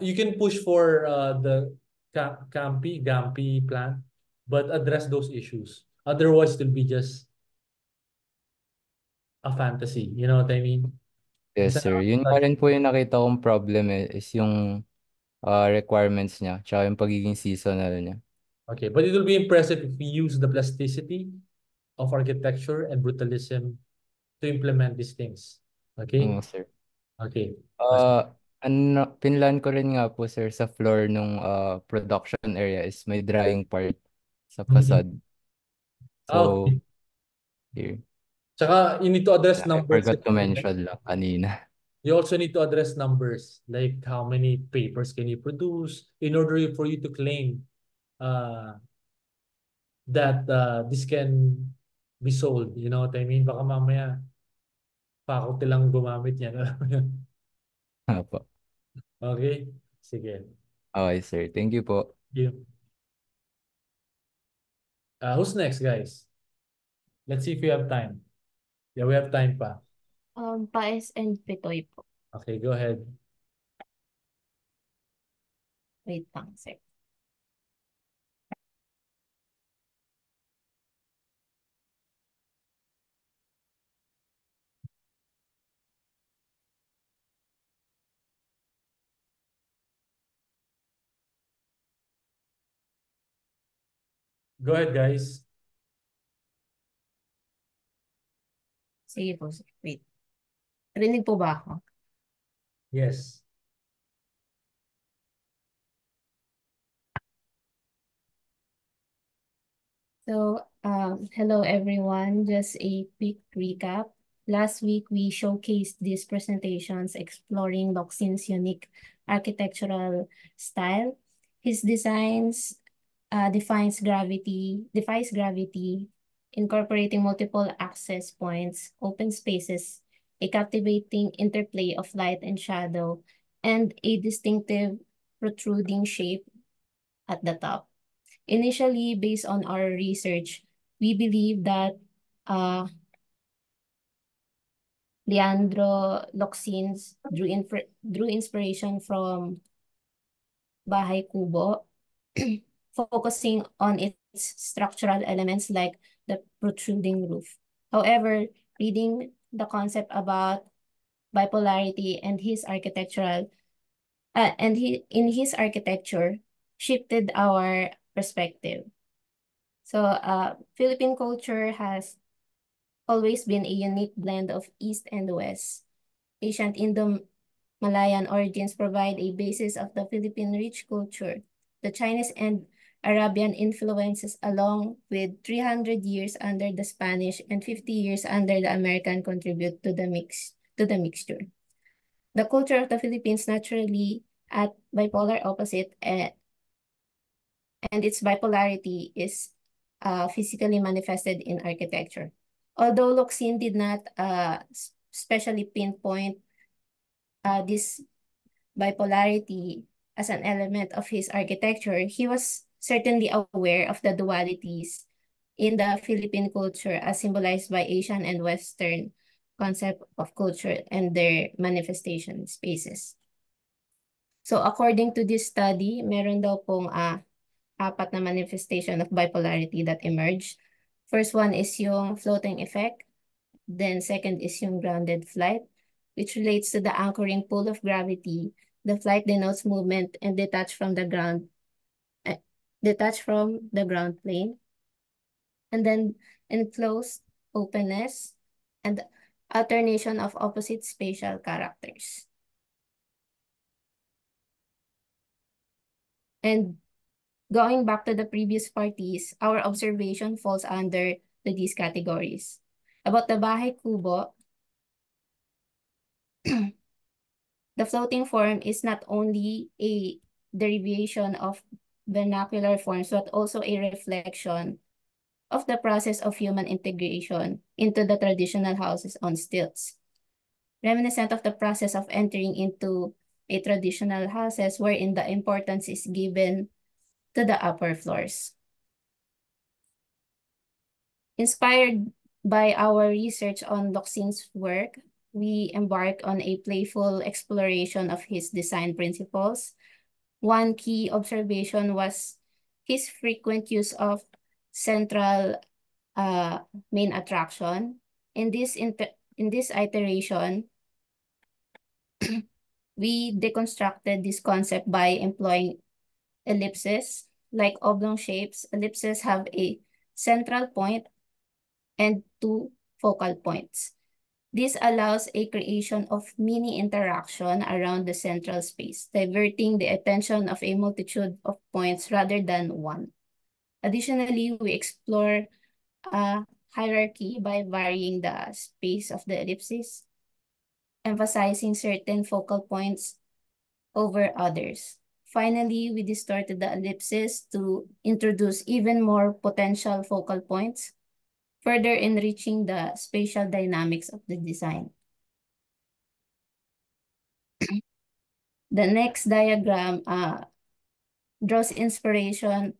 you can push for the Gampi plan, but address those issues. Otherwise, it will be just a fantasy. You know what I mean? It's Yes, an sir. Yun nga rin po yung nakita kong problem is yung requirements niya, tsaka yung pagiging seasonal niya. Okay, but it will be impressive if we use the plasticity of architecture and brutalism to implement these things. Okay? Oo, sir. Okay. Pinlan ko rin nga po, sir, sa floor nung production area is may drying part sa Mhm. facade. So, Okay. here. Tsaka, you need to address I numbers. forgot to mention lang kanina. You also need to address numbers, like how many papers can you produce in order for you to claim uh, that this can be sold. You know what I mean? Baka mamaya, faculty lang gumamit yan. Alam mo yun? Apo. Okay? Sige. Okay, sir. Thank you po. Thank you. Who's next, guys? Let's see if we have time. Yeah, we have time pa. Paes and Pitoy po. Okay, go ahead. Wait lang, sir. Go ahead, guys. Sige po, sir. Wait. Rinig po ba ako? Yes. So, hello everyone. Just a quick recap. Last week, we showcased these presentations exploring Loxin's unique architectural style. His designs defies gravity, incorporating multiple access points, open spaces, a captivating interplay of light and shadow, and a distinctive protruding shape at the top. Initially, based on our research, we believe that Leandro Loxins drew inspiration from Bahay Kubo, focusing on its structural elements like the protruding roof. However, reading the concept about bipolarity and his architectural in his architecture shifted our perspective. So, Philippine culture has always been a unique blend of East and West. Ancient Indo-Malayan origins provide a basis of the Philippine rich culture. The Chinese and Arabian influences along with 300 years under the Spanish and 50 years under the American contribute to the mixture. The culture of the Philippines naturally at bipolar opposite and its bipolarity is physically manifested in architecture. Although Locsin did not specially pinpoint this bipolarity as an element of his architecture, he was certainly aware of the dualities in the Philippine culture as symbolized by Asian and Western concept of culture and their manifestation spaces. So according to this study, meron daw pong apat na manifestation of bipolarity that emerged. First one is yung floating effect. Then second is yung grounded flight, which relates to the anchoring pull of gravity. The flight denotes movement and detached from the ground plane. And then enclosed openness and alternation of opposite spatial characters. And going back to the previous parties, our observation falls under these categories. About the Bahay Kubo, the floating form is not only a derivation of vernacular forms, but also a reflection of the process of human integration into the traditional houses on stilts. Reminiscent of the process of entering into a traditional houses wherein the importance is given to the upper floors. Inspired by our research on Locsin's work, we embarked on a playful exploration of his design principles. One key observation was his frequent use of central main attraction. In this iteration, we deconstructed this concept by employing ellipses. Like oblong shapes, ellipses have a central point and two focal points. This allows a creation of mini interaction around the central space, diverting the attention of a multitude of points rather than one. Additionally, we explore a hierarchy by varying the space of the ellipses, emphasizing certain focal points over others. Finally, we distorted the ellipses to introduce even more potential focal points, further enriching the spatial dynamics of the design. The next diagram draws inspiration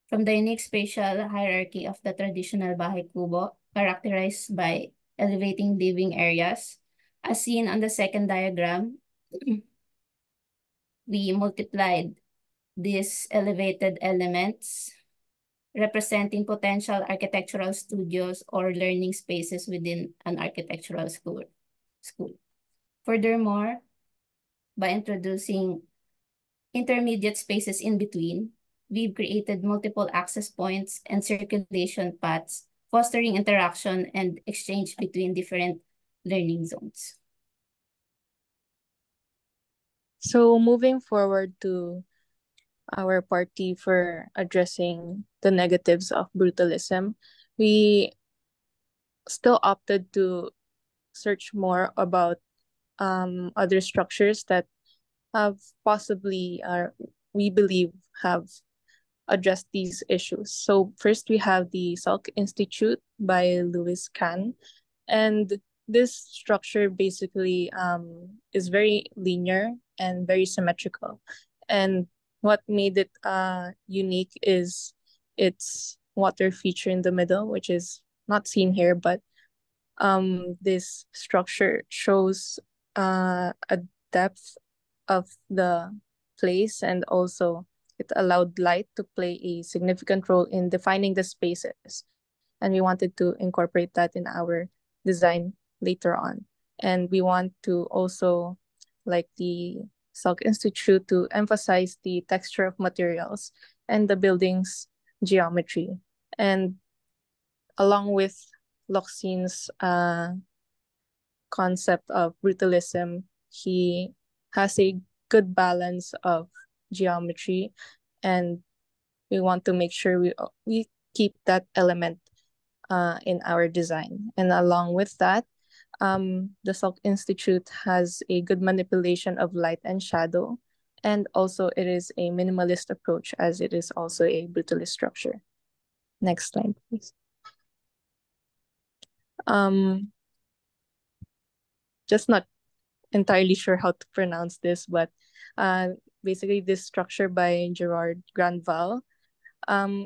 from the unique spatial hierarchy of the traditional Bahay Kubo, characterized by elevating living areas. As seen on the second diagram, we multiplied these elevated elements representing potential architectural studios or learning spaces within an architectural school. Furthermore, by introducing intermediate spaces in between, we've created multiple access points and circulation paths, fostering interaction and exchange between different learning zones. So moving forward to our party for addressing the negatives of brutalism, we still opted to search more about other structures that have possibly, we believe, have addressed these issues. So first we have the Salk Institute by Louis Kahn. And this structure basically is very linear and very symmetrical. And what made it unique is its water feature in the middle, which is not seen here, but this structure shows a depth of the place, and also it allowed light to play a significant role in defining the spaces. And we wanted to incorporate that in our design later on. And we want to also, like the Salk Institute, to emphasize the texture of materials and the building's geometry. And along with Locsin's concept of brutalism, he has a good balance of geometry and we want to make sure we keep that element in our design. And along with that, the Salk Institute has a good manipulation of light and shadow, and also it is a minimalist approach as it is also a brutalist structure. Next slide, please. Just not entirely sure how to pronounce this, but basically this structure by Gerard Granval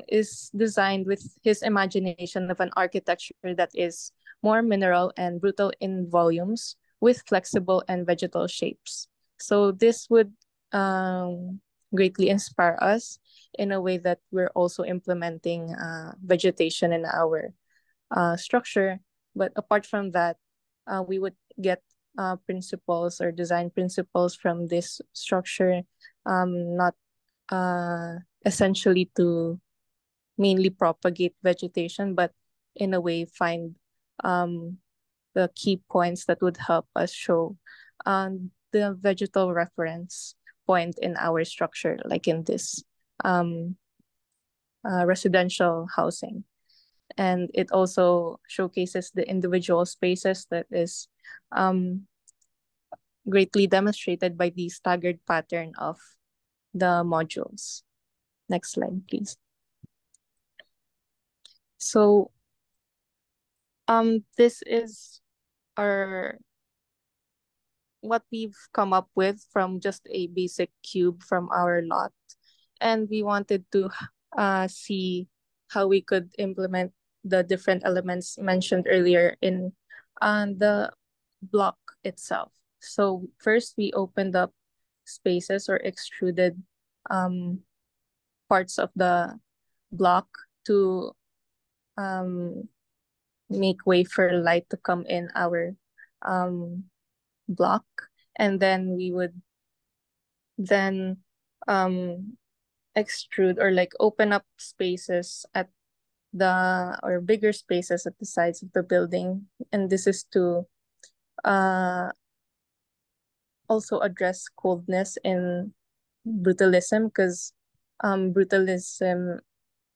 is designed with his imagination of an architecture that is more mineral and brutal in volumes with flexible and vegetal shapes. So this would greatly inspire us in a way that we're also implementing vegetation in our structure. But apart from that, we would get principles or design principles from this structure, not essentially to mainly propagate vegetation, but in a way find the key points that would help us show the vegetal reference point in our structure, like in this residential housing. And it also showcases the individual spaces that is greatly demonstrated by the staggered pattern of the modules. Next slide, please. So this is our what we've come up with from just a basic cube from our lot. And we wanted to see how we could implement the different elements mentioned earlier in the block itself. So first we opened up spaces or extruded parts of the block to make way for light to come in our block. And then we would then extrude or like open up spaces at the or bigger spaces at the sides of the building. And this is to also address coldness in brutalism, because brutalism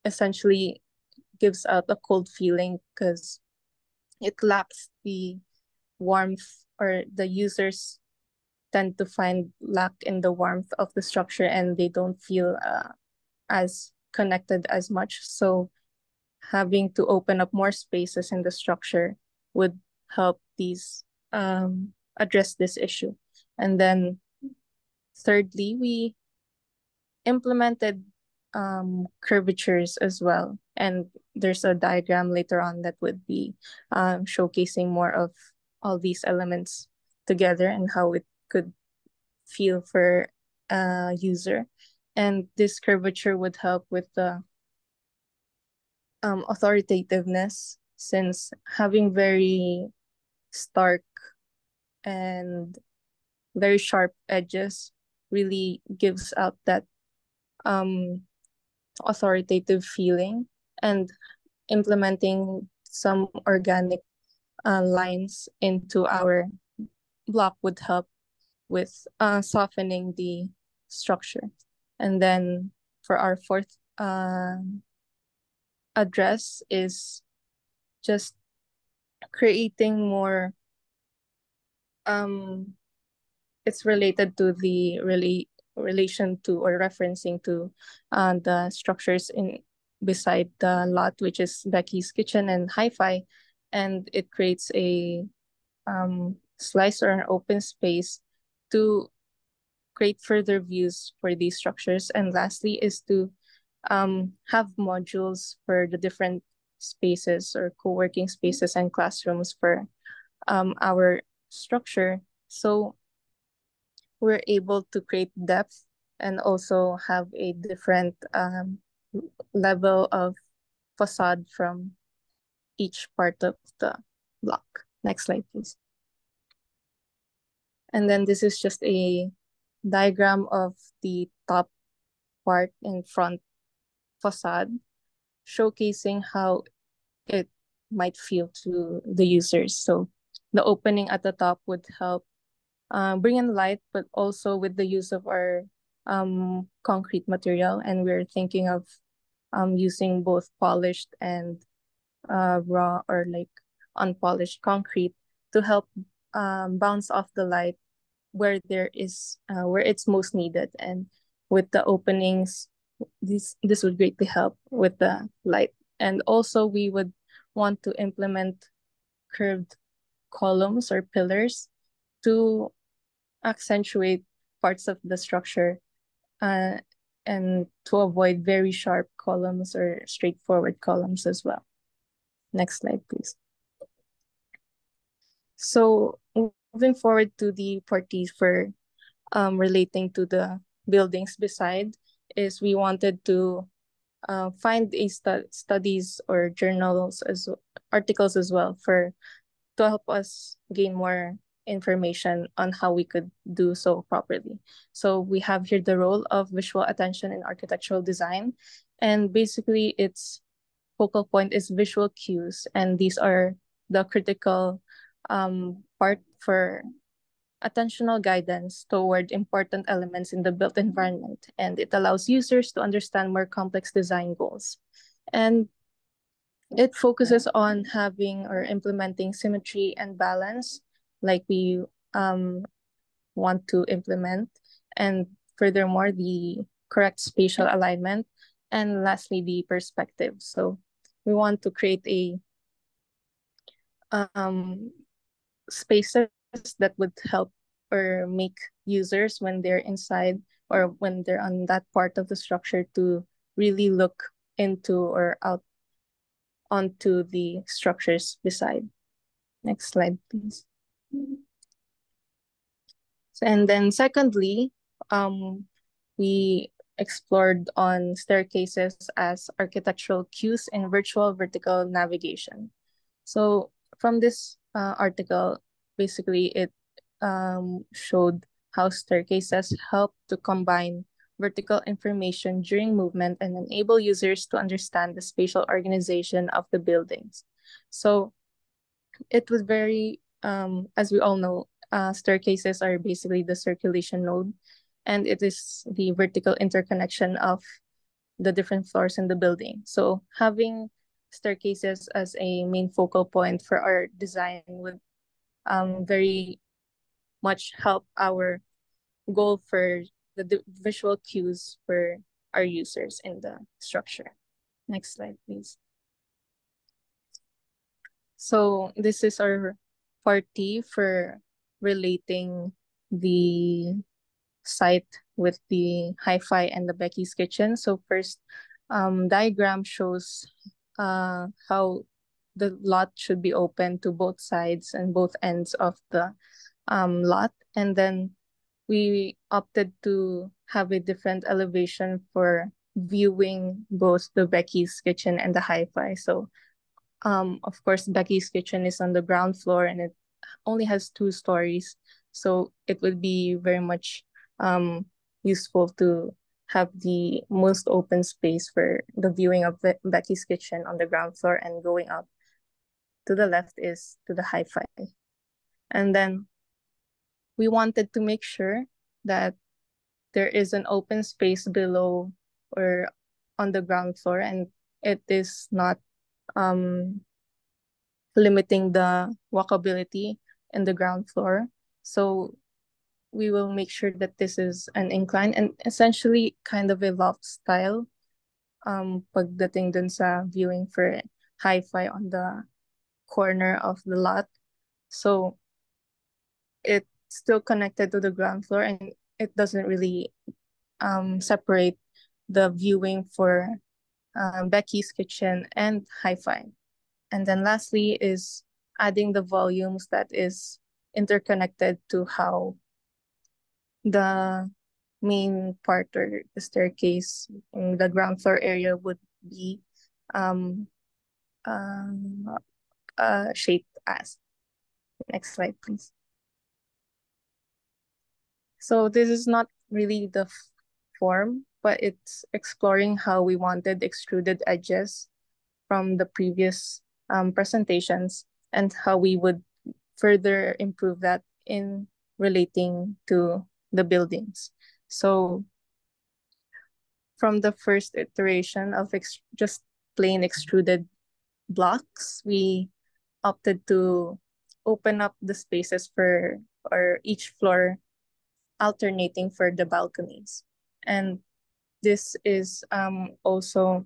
essentially gives out a cold feeling because it lacks the warmth, or the users tend to find lack in the warmth of the structure and they don't feel as connected as much. So having to open up more spaces in the structure would help these address this issue. And then thirdly, we implemented curvatures as well. And there's a diagram later on that would be showcasing more of all these elements together and how it could feel for a user. And this curvature would help with the authoritativeness, since having very stark and very sharp edges really gives out that authoritative feeling. And implementing some organic lines into our block would help with softening the structure. And then for our fourth address is just creating more it's related to the relation to or referencing to the structures in beside the lot, which is Becky's Kitchen and Hi-Fi, and it creates a slice or an open space to create further views for these structures. And lastly is to have modules for the different spaces or co-working spaces and classrooms for our structure. So we're able to create depth and also have a different level of facade from each part of the block. Next slide, please. And then this is just a diagram of the top part in front facade, showcasing how it might feel to the users. So the opening at the top would help bring in light, but also with the use of our concrete material. And we're thinking of using both polished and raw or like unpolished concrete to help bounce off the light where where it's most needed. And with the openings, this would greatly help with the light. And also we would want to implement curved columns or pillars to accentuate parts of the structure, uh, and to avoid very sharp columns or straightforward columns as well. Next slide, please. So moving forward to the parties for relating to the buildings beside, is we wanted to find a studies or journals as articles as well to help us gain more information on how we could do so properly. So we have here the role of visual attention in architectural design, and basically its focal point is visual cues, and these are the critical part for attentional guidance toward important elements in the built environment, and it allows users to understand more complex design goals. And it focuses on having or implementing symmetry and balance, like we want to implement, and furthermore, the correct spatial alignment, and lastly, the perspective. So we want to create a spaces that would help or make users when they're inside or when they're on that part of the structure to really look into or out onto the structures beside. Next slide, please. And then secondly, we explored on staircases as architectural cues in virtual vertical navigation. So from this article, basically it showed how staircases help to combine vertical information during movement and enable users to understand the spatial organization of the buildings. So it was very, as we all know, staircases are basically the circulation node, and it is the vertical interconnection of the different floors in the building. So having staircases as a main focal point for our design would very much help our goal for the visual cues for our users in the structure. Next slide, please. So this is our party for relating the site with the hi-fi and the Becky's kitchen. So first, diagram shows how the lot should be open to both sides and both ends of the lot. And then we opted to have a different elevation for viewing both the Becky's kitchen and the hi-fi. So of course, Becky's kitchen is on the ground floor and it only has 2 stories. So it would be very much useful to have the most open space for the viewing of Becky's kitchen on the ground floor, and going up to the left is to the hi-fi. And then we wanted to make sure that there is an open space below or on the ground floor, and it is not limiting the walkability in the ground floor. So we will make sure that this is an incline and essentially kind of a loft style pagdating dun sa viewing for hi-fi on the corner of the lot. So it's still connected to the ground floor, and it doesn't really separate the viewing for Becky's kitchen and hi-fi. And then lastly is adding the volumes that is interconnected to how the main part or the staircase in the ground floor area would be shaped as. Next slide, please. So this is not really the form, but it's exploring how we wanted extruded edges from the previous presentations and how we would further improve that in relating to the buildings. So from the first iteration of just plain extruded blocks, we opted to open up the spaces for or each floor alternating for the balconies. And this is also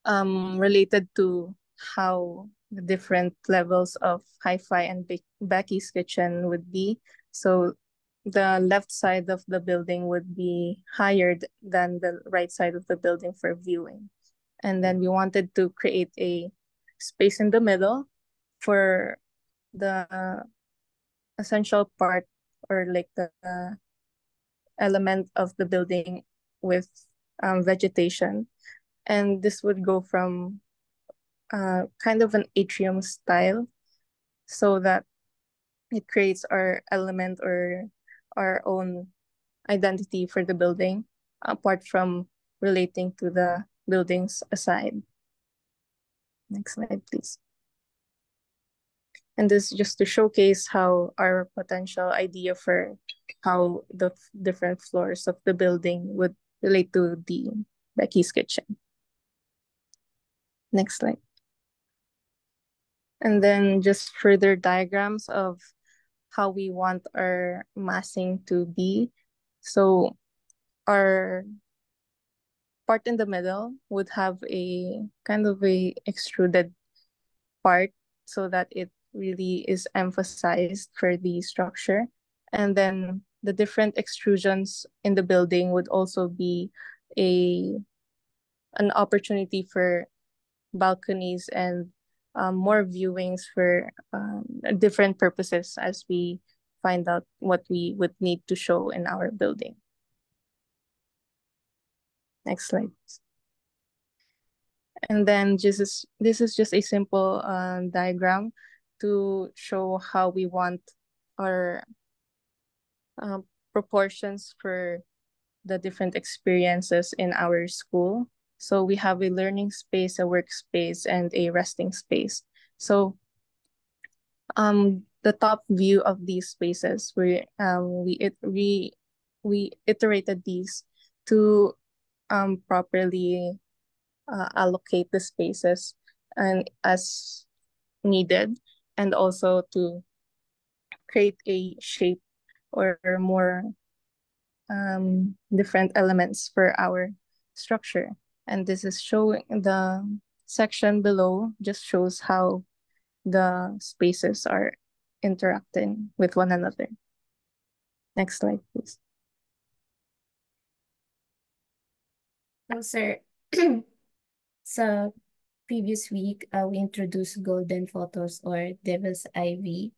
related to how the different levels of hi-fi and Becky's kitchen would be. So the left side of the building would be higher than the right side of the building for viewing. And then we wanted to create a space in the middle for the essential part, or like the element of the building with vegetation. And this would go from kind of an atrium style, so that it creates our element or our own identity for the building, apart from relating to the buildings aside. Next slide, please. And this is just to showcase how our potential idea for how the different floors of the building would relate to the Becky's kitchen. Next slide. And then just further diagrams of how we want our massing to be. So our part in the middle would have a kind of a extruded part, so that it really is emphasized for the structure. And then the different extrusions in the building would also be an opportunity for balconies and more viewings for different purposes as we find out what we would need to show in our building. Next slide. And then this is just a simple diagram to show how we want our proportions for the different experiences in our school. So we have a learning space, a workspace, and a resting space. So the top view of these spaces, we iterated these to properly allocate the spaces and as needed, and also to create a shape or more different elements for our structure. And this is showing the section below, just shows how the spaces are interacting with one another. Next slide, please. So, sir, sa previous week, we introduced golden photos or devil's ivy.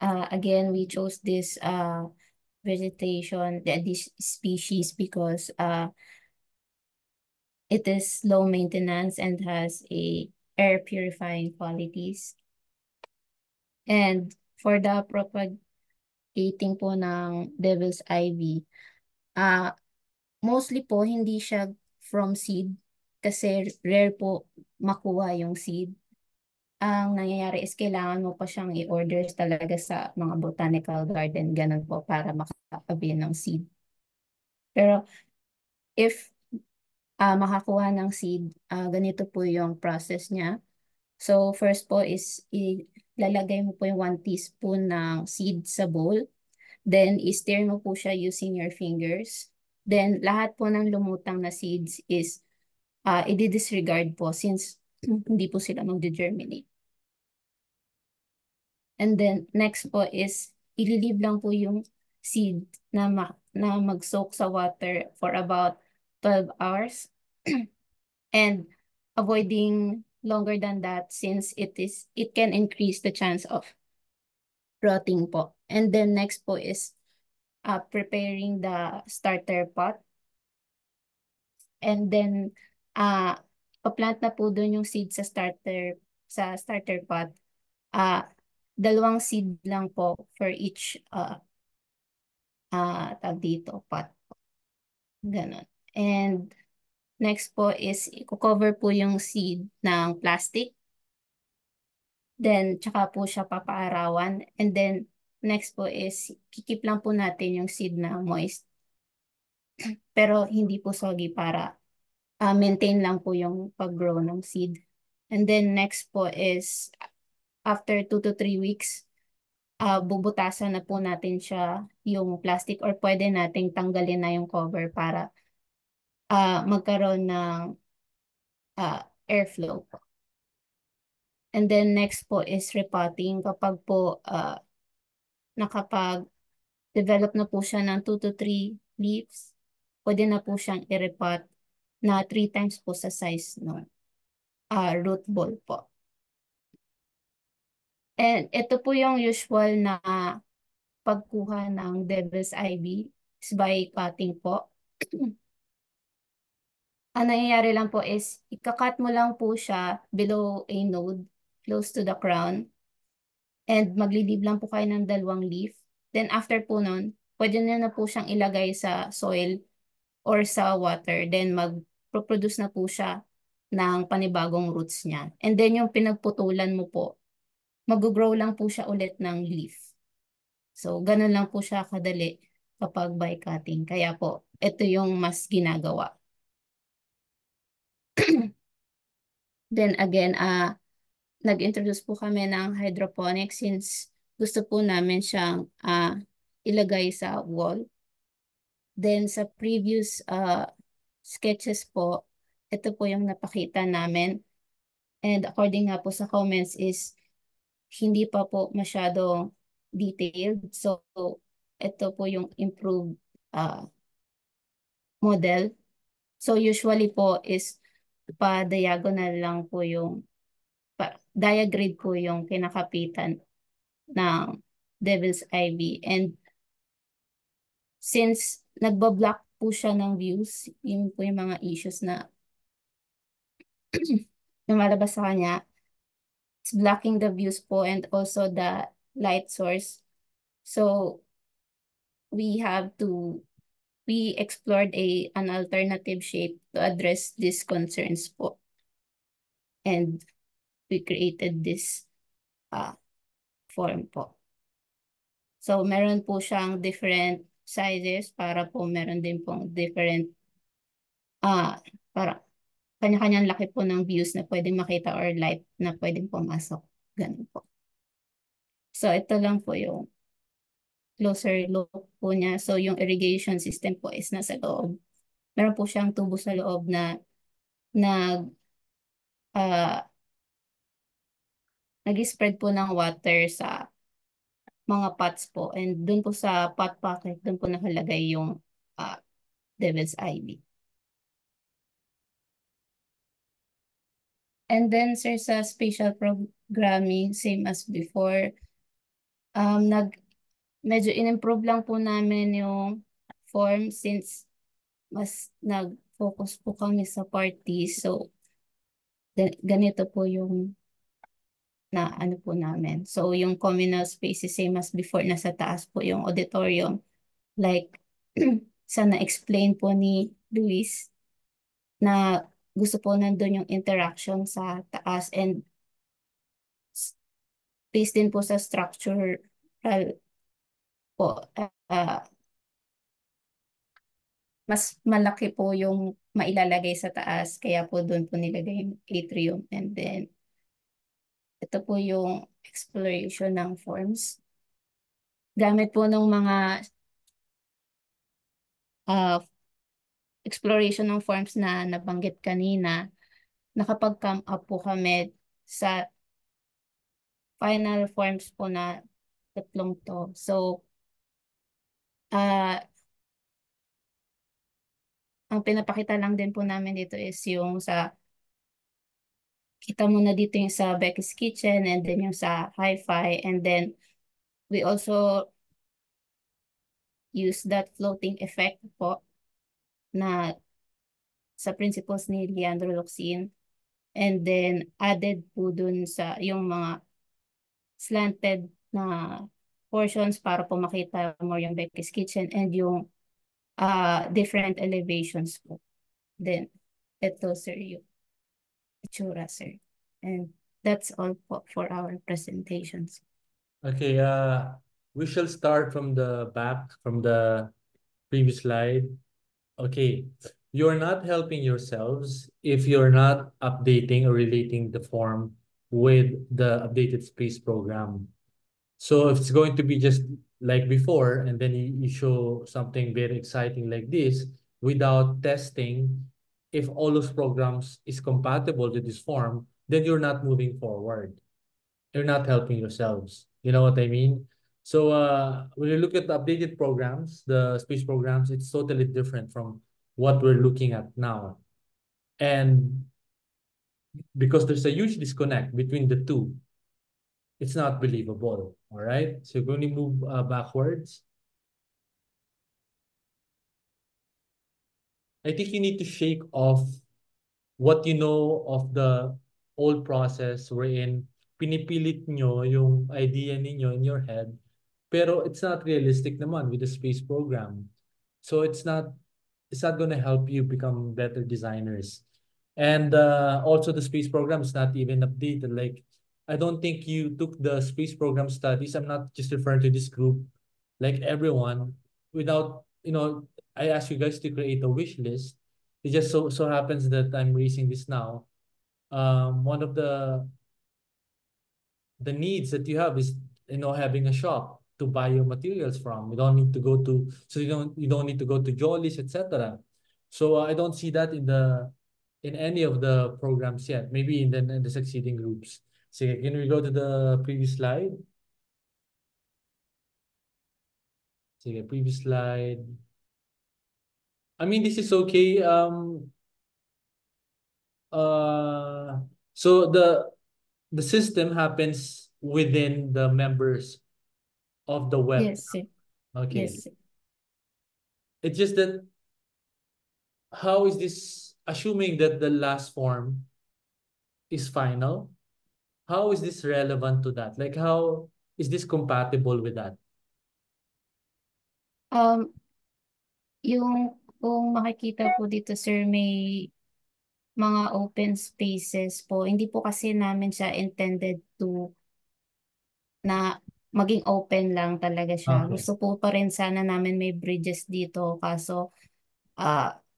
Again, we chose this vegetation, this species, because it is low maintenance and has a air purifying qualities. And for the propagating po ng devil's ivy, mostly po hindi siya from seed kasi rare po makuha yung seed. Ang nangyayari is kailangan mo pa siyang i-order talaga sa mga botanical garden, ganun po, para makakabi ng seed. Pero if makakuha ng seed, ganito po yung process niya. So first po is ilalagay mo po yung 1 teaspoon ng seed sa bowl. Then i-stir mo po siya using your fingers. Then lahat po ng lumutang na seeds is i-disregard po since hindi po sila mag-germinate. And then next po is ililive lang po yung seed na mag-soak sa water for about 12 hours. And avoiding longer than that since it can increase the chance of rotting po. And then next po is preparing the starter pot. And then pa-plant na po doon yung seed sa starter pot. 2 seed lang po for each tag dito pot. Ganon. And next po is i-cover po yung seed ng plastic. Then tsaka po siya papaarawan. And then next po is kikip lang po natin yung seed na moist. pero hindi po soggy para maintain lang po yung pag-grow ng seed. And then next po is after 2 to 3 weeks, bubutasan na po natin siya yung plastic or pwede nating tanggalin na yung cover para magkaroon ng airflow po. And then next po is repotting. Kapag po nakapag-develop na po siya ng 2 to 3 leaves, pwede na po siyang i-repot na 3 times po sa size ng root ball po. And ito po yung usual na pagkuha ng devil's ivy is by cutting po. Ang nangyayari lang po is, ikakat mo lang po siya below a node, close to the crown, and maglilib lang po kayo ng 2 leaf. Then after po nun, pwede na po siyang ilagay sa soil or sa water. Then mag-produce na po siya ng panibagong roots niya. And then yung pinagputulan mo po, mag-grow lang po siya ulit ng leaf. So, ganun lang po siya kadali kapag by cutting. Kaya po, ito yung mas ginagawa. Then again, nag-introduce po kami ng hydroponics since gusto po namin siyang ilagay sa wall. Then sa previous sketches po, ito po yung napakita namin. And according nga po sa comments is hindi pa po masyadong detailed. So ito po yung improved model. So usually po is pa-diagonal lang po yung diagrade po yung kinakapitan ng Devil's Ivy. And since nagbablock po siya ng views, yun po yung mga issues na lumalabas sa kanya. It's blocking the views po and also the light source. So we explored an alternative shape to address these concerns po. And we created this form po. So meron po siyang different sizes para po meron din pong different para kanya-kanyang laki po ng views na pwedeng makita or light na pwedeng pumasok. Ganun po. So ito lang po yung closer look po niya. So yung irrigation system po is nasa loob. Meron po siyang tubo sa loob na nag-spread po ng water sa mga pots po. And dun po sa pot pocket, dun po nakalagay yung Devil's Ivy. And then, sir, sa spatial programming, same as before, medyo in-improve lang po namin yung form since mas nag-focus po kami sa parties. So, ganito po yung na ano po namin. So, yung communal spaces, same as before, nasa taas po yung auditorium. Like, sa na-explain po ni Luis na gusto po nandun yung interaction sa taas and based din po sa structural po, mas malaki po yung mailalagay sa taas. Kaya po doon po nilagay yung atrium. And then, ito po yung exploration ng forms. Gamit po ng mga exploration ng forms na nabanggit kanina, nakapag-come up po kami sa final forms po na tatlong to. So, ang pinapakita lang din po namin dito is yung kita mo na dito yung sa Becky's Kitchen and then yung sa Hi-Fi. And then, we also use that floating effect po na sa principles ni Leandro Locsin. And then, added po dun sa yung mga slanted na portions para po makita more yung Becky's Kitchen and yung different elevations po. Then, ito sir yung itsura sir. And that's all po for our presentations. Okay, we shall start from the back, from the previous slide. Okay, you're not helping yourselves if you're not updating or relating the form with the updated space program. So if it's going to be just like before, and then you show something very exciting like this without testing if all those programs is compatible to this form, then you're not moving forward. You're not helping yourselves. You know what I mean? So when you look at the updated programs, the space programs, it's totally different from what we're looking at now. And because there's a huge disconnect between the two, it's not believable. All right. So we're going to move backwards. I think you need to shake off what you know of the old process wherein pinipilit nyo yung idea ninyo in your head, pero it's not realistic naman with the space program. So it's not going to help you become better designers. And also the space program is not even updated. Like, I don't think you took the space program studies. I'm not just referring to this group, like everyone, without, I asked you guys to create a wish list. It just so happens that I'm raising this now. One of the needs that you have is, having a shop to buy your materials from. You don't need to go to, so you don't need to go to Jollies, etc. So I don't see that in any of the programs yet. Maybe in the succeeding groups. So can we go to the previous slide? Sige, previous slide. I mean, this is okay. So the system happens within the members of the web. Yes, sir. Okay. Yes, sir. It's just that how is this, assuming that the last form is final, how is this relevant to that? Like, how is this compatible with that? Um, yung kung makikita po dito, sir, may mga open spaces po. Hindi po kasi namin siya intended to na maging open lang talaga siya. Okay. Gusto po pa rin sana namin may bridges dito. Kaso,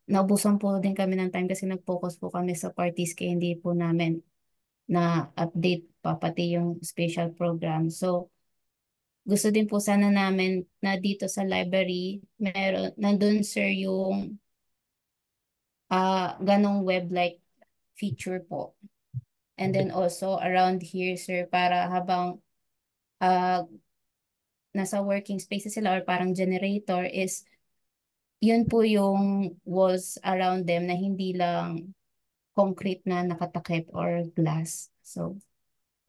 naubusan po din kami ng time kasi nag-focus po kami sa parties kaya hindi po namin na-update pa pati yung special program. So, gusto din po sana namin na dito sa library, nandun sir yung ganong web-like feature po. And then also around here sir, para habang uh, nasa working spaces sila or parang generator is yun po yung walls around them na hindi lang concrete na nakatakip or glass. So,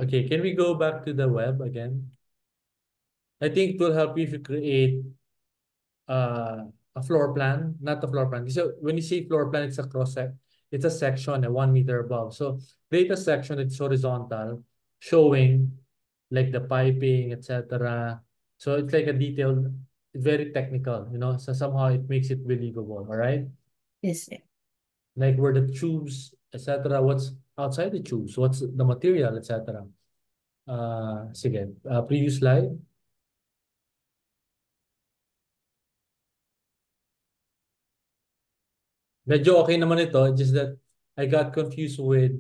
Okay, can we go back to the web again? I think it will help you if you create uh, a floor plan, not a floor plan. So when you say floor plan, it's a section 1 meter above. So create a section that's horizontal, showing like the piping, etc. So it's like a detailed, very technical, so somehow it makes it believable, all right? yes, sir. Like where the tubes, etc. What's outside the tubes? What's the material, etc. Sige, previous slide. Medyo okay naman ito, just that I got confused with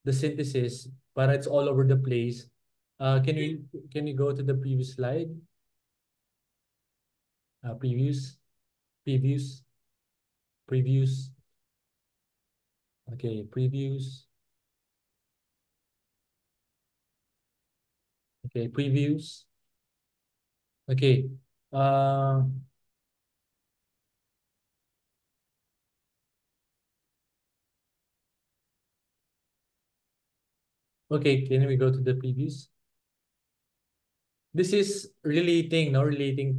the synthesis, but it's all over the place. Can we go to the previous slide? Previous, previews, previews. Okay, previews. Okay, previews. Okay. Okay, can we go to the previews? This is relating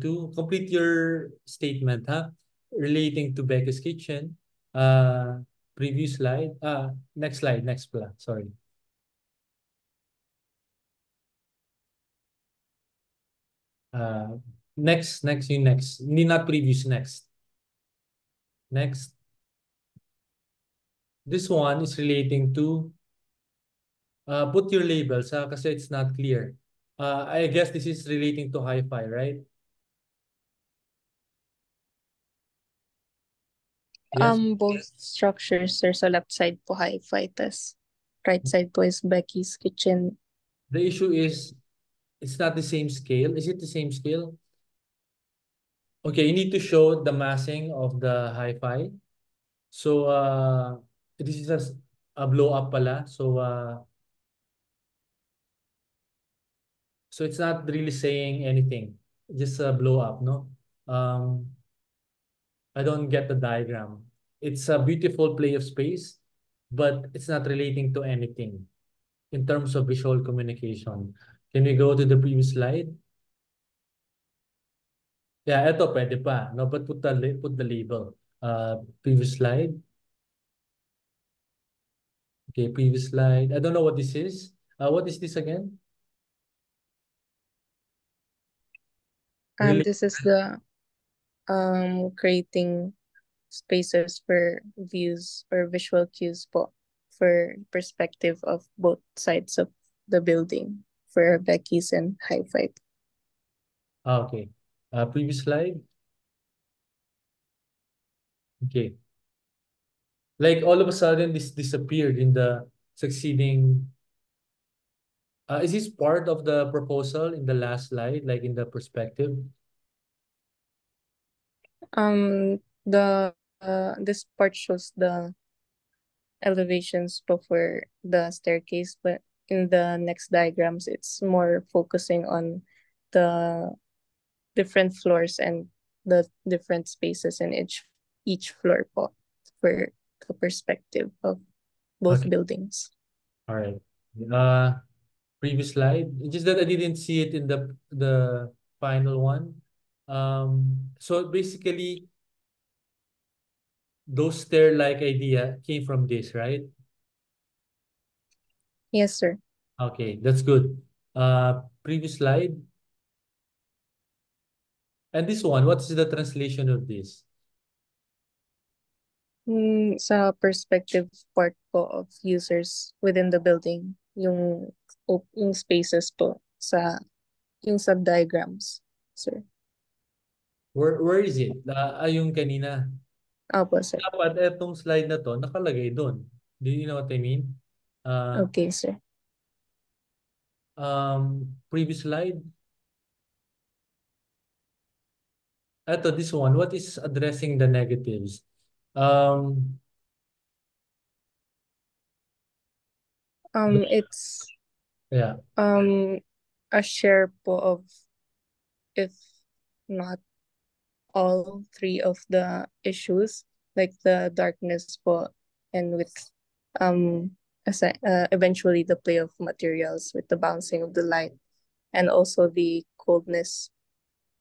to complete your statement, huh? Relating to Becca's Kitchen. Previous slide. Next slide, sorry. Next, yung next. Not previous, next. Next. This one is relating to, put your labels, kasi it's not clear. I guess this is relating to hi-fi, right? Yes. Both structures, there's a left side po hi-fi, tas right side po is Becky's kitchen. The issue is it's not the same scale. Is it the same scale? Okay, you need to show the massing of the hi-fi. So this is a blow up pala. So it's not really saying anything. Just a blow up, no? I don't get the diagram. It's a beautiful play of space, but it's not relating to anything in terms of visual communication. Can we go to the previous slide? Yeah, eto pwede pa. No, but put the label. Previous slide. Okay, previous slide. I don't know what this is. What is this again? Really? This is the creating spaces for views or visual cues po for perspective of both sides of the building for Becky's and hi-fi. Okay. Previous slide. Okay. Like all of a sudden, this disappeared in the succeeding. Is this part of the proposal in the last slide, like in the perspective? The this part shows the elevations for the staircase, but in the next diagrams, it's more focusing on the different floors and the different spaces in each floor po for the perspective of both Okay. buildings. All right. Previous slide. It's just that I didn't see it in the final one. So basically, those stair-like idea came from this, right? Yes, sir. Okay, that's good. Previous slide. And this one, what is the translation of this? Sa perspective part po of users within the building, yung spaces po sa yung sub-diagrams, sir. Where is it? Yung kanina. Opo, sir. Dapat etong slide na to nakalagay doon. Do you know what I mean? Okay, sir. Previous slide. Ito, this one. What is addressing the negatives? It's Yeah. a share po of, if not all three of the issues, like the darkness po, and with eventually the play of materials with the bouncing of the light, and also the coldness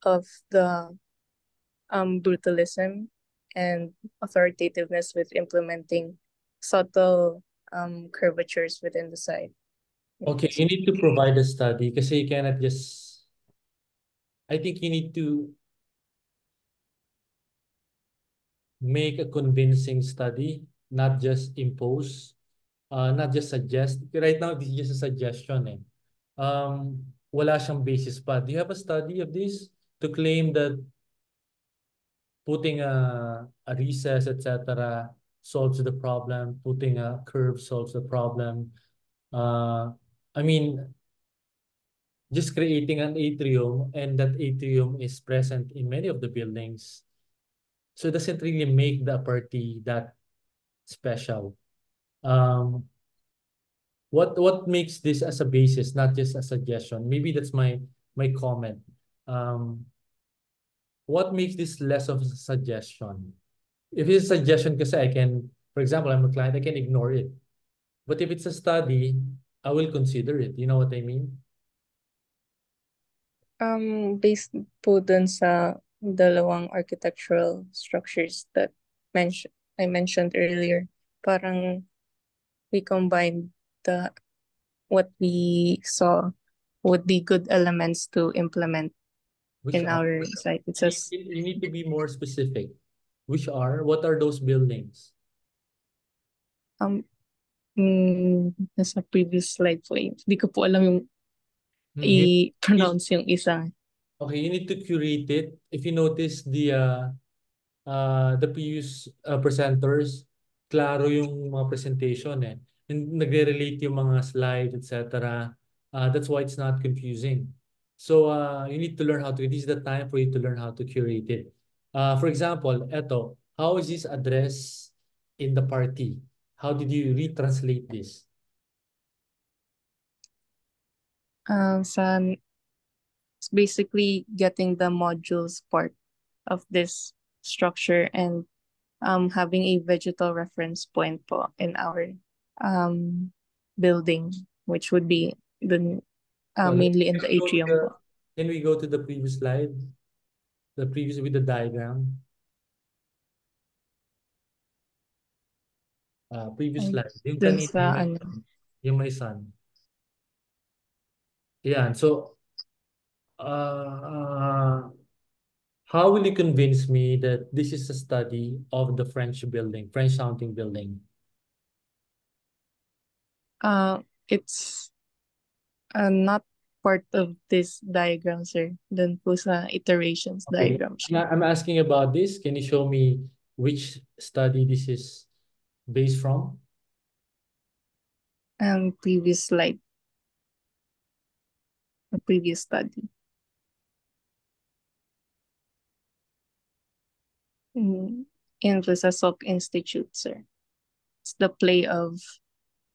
of the brutalism and authoritativeness with implementing subtle curvatures within the site. Okay, you need to provide a study kasi you cannot just, I think you need to make a convincing study, not just impose, not just suggest. Right now, this is just a suggestion eh. Wala siyang basis pa. Do you have a study of this to claim that putting a recess, etc., solves the problem, putting a curve solves the problem? I mean, just creating an atrium and that atrium is present in many of the buildings. So it doesn't really make the party that special. What makes this as a basis, not just a suggestion? Maybe that's my comment. What makes this less of a suggestion? If it's a suggestion kasi I can, for example, I'm a client, I can ignore it. But if it's a study, I will consider it. You know what I mean? Based po dun sa dalawang architectural structures that I mentioned earlier, parang we combined what we saw would be good elements to implement Which in are, our site. It says you need to be more specific. What are those buildings? nasa previous slide po eh. Hindi ko po alam yung You, i-pronounce yung isa. okay, you need to curate it. If you notice the the previous presenters, klaro yung mga presentation eh. Nagre-relate yung mga slides, etc. That's why it's not confusing. So you need to learn how to, this is the time for you to learn how to curate it. For example, eto, how is this address in the party? How did you retranslate this? Sa it's basically getting the modules part of this structure and having a vegetal reference point po in our building, which would be the Okay, mainly in the atrium po. can we go to the previous slide? The previous with the diagram. Previous slide. Yung Dun kanina, sa yung may sun. Yan. So, how will you convince me that this is a study of the French building, French sounding building? It's not part of this diagram, sir. Dun po sa iterations Okay. diagram siya. I'm asking about this. Can you show me which study this is based from? Previous slide. A previous study. In the Salk Institute, sir. It's the play of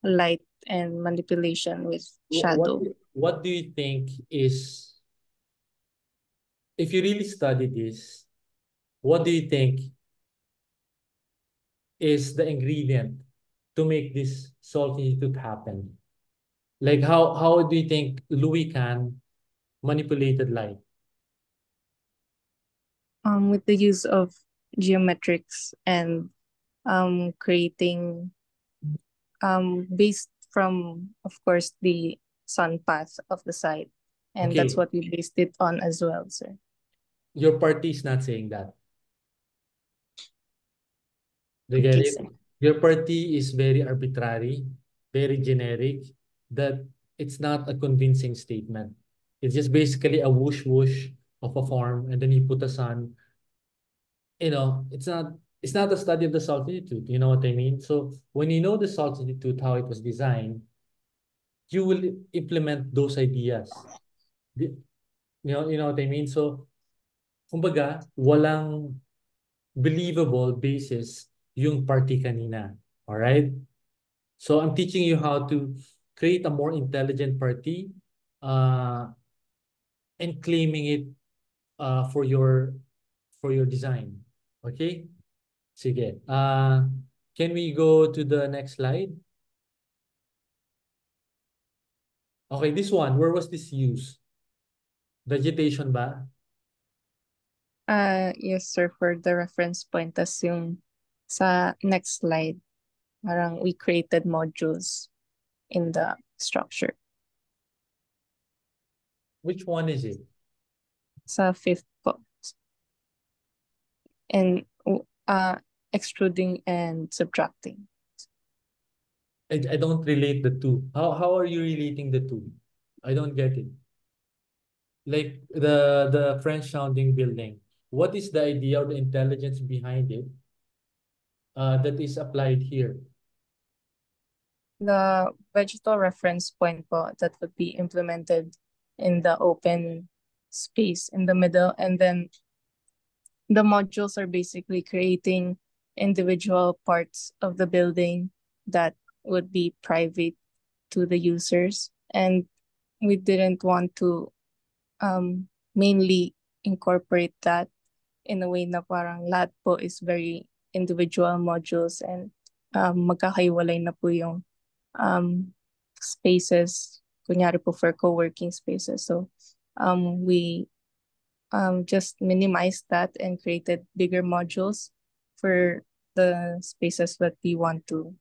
light and manipulation with shadow. What do you think is, if you really study this, what do you think is the ingredient to make this Salt Institute happen? Like how do you think Louis Kahn manipulated light? With the use of geometrics and creating based from, of course, the sun path of the site. And Okay. that's what we based it on as well, sir. Your party is not saying that. They get Okay, it? sir. Your party is very arbitrary, very generic, that it's not a convincing statement. It's just basically a whoosh whoosh of a form, and then you put a sun. You know, it's not a study of the Salt Institute. You know what I mean? So when you know the Salt Institute, how it was designed, you will implement those ideas. You know what I mean? So, kumbaga, walang believable basis yung party kanina. All right? So I'm teaching you how to create a more intelligent party uh, and claiming it for your design. Okay? Sige. Can we go to the next slide? Okay, this one, where was this used? Vegetation ba? Yes, sir, for the reference point, as yung sa next slide, parang we created modules in the structure. Which one is it? Sa fifth po. And extruding and subtracting. I don't relate the two. How are you relating the two? I don't get it. Like the French sounding building. What is the idea or the intelligence behind it that is applied here? The vegetal reference point po that would be implemented in the open space in the middle, and then the modules are basically creating individual parts of the building that would be private to the users, and we didn't want to mainly incorporate that in a way na parang lahat po is very individual modules, and magkakaiwalay na po yung spaces, kunyari po for co-working spaces. So we just minimized that and created bigger modules for the spaces that we want to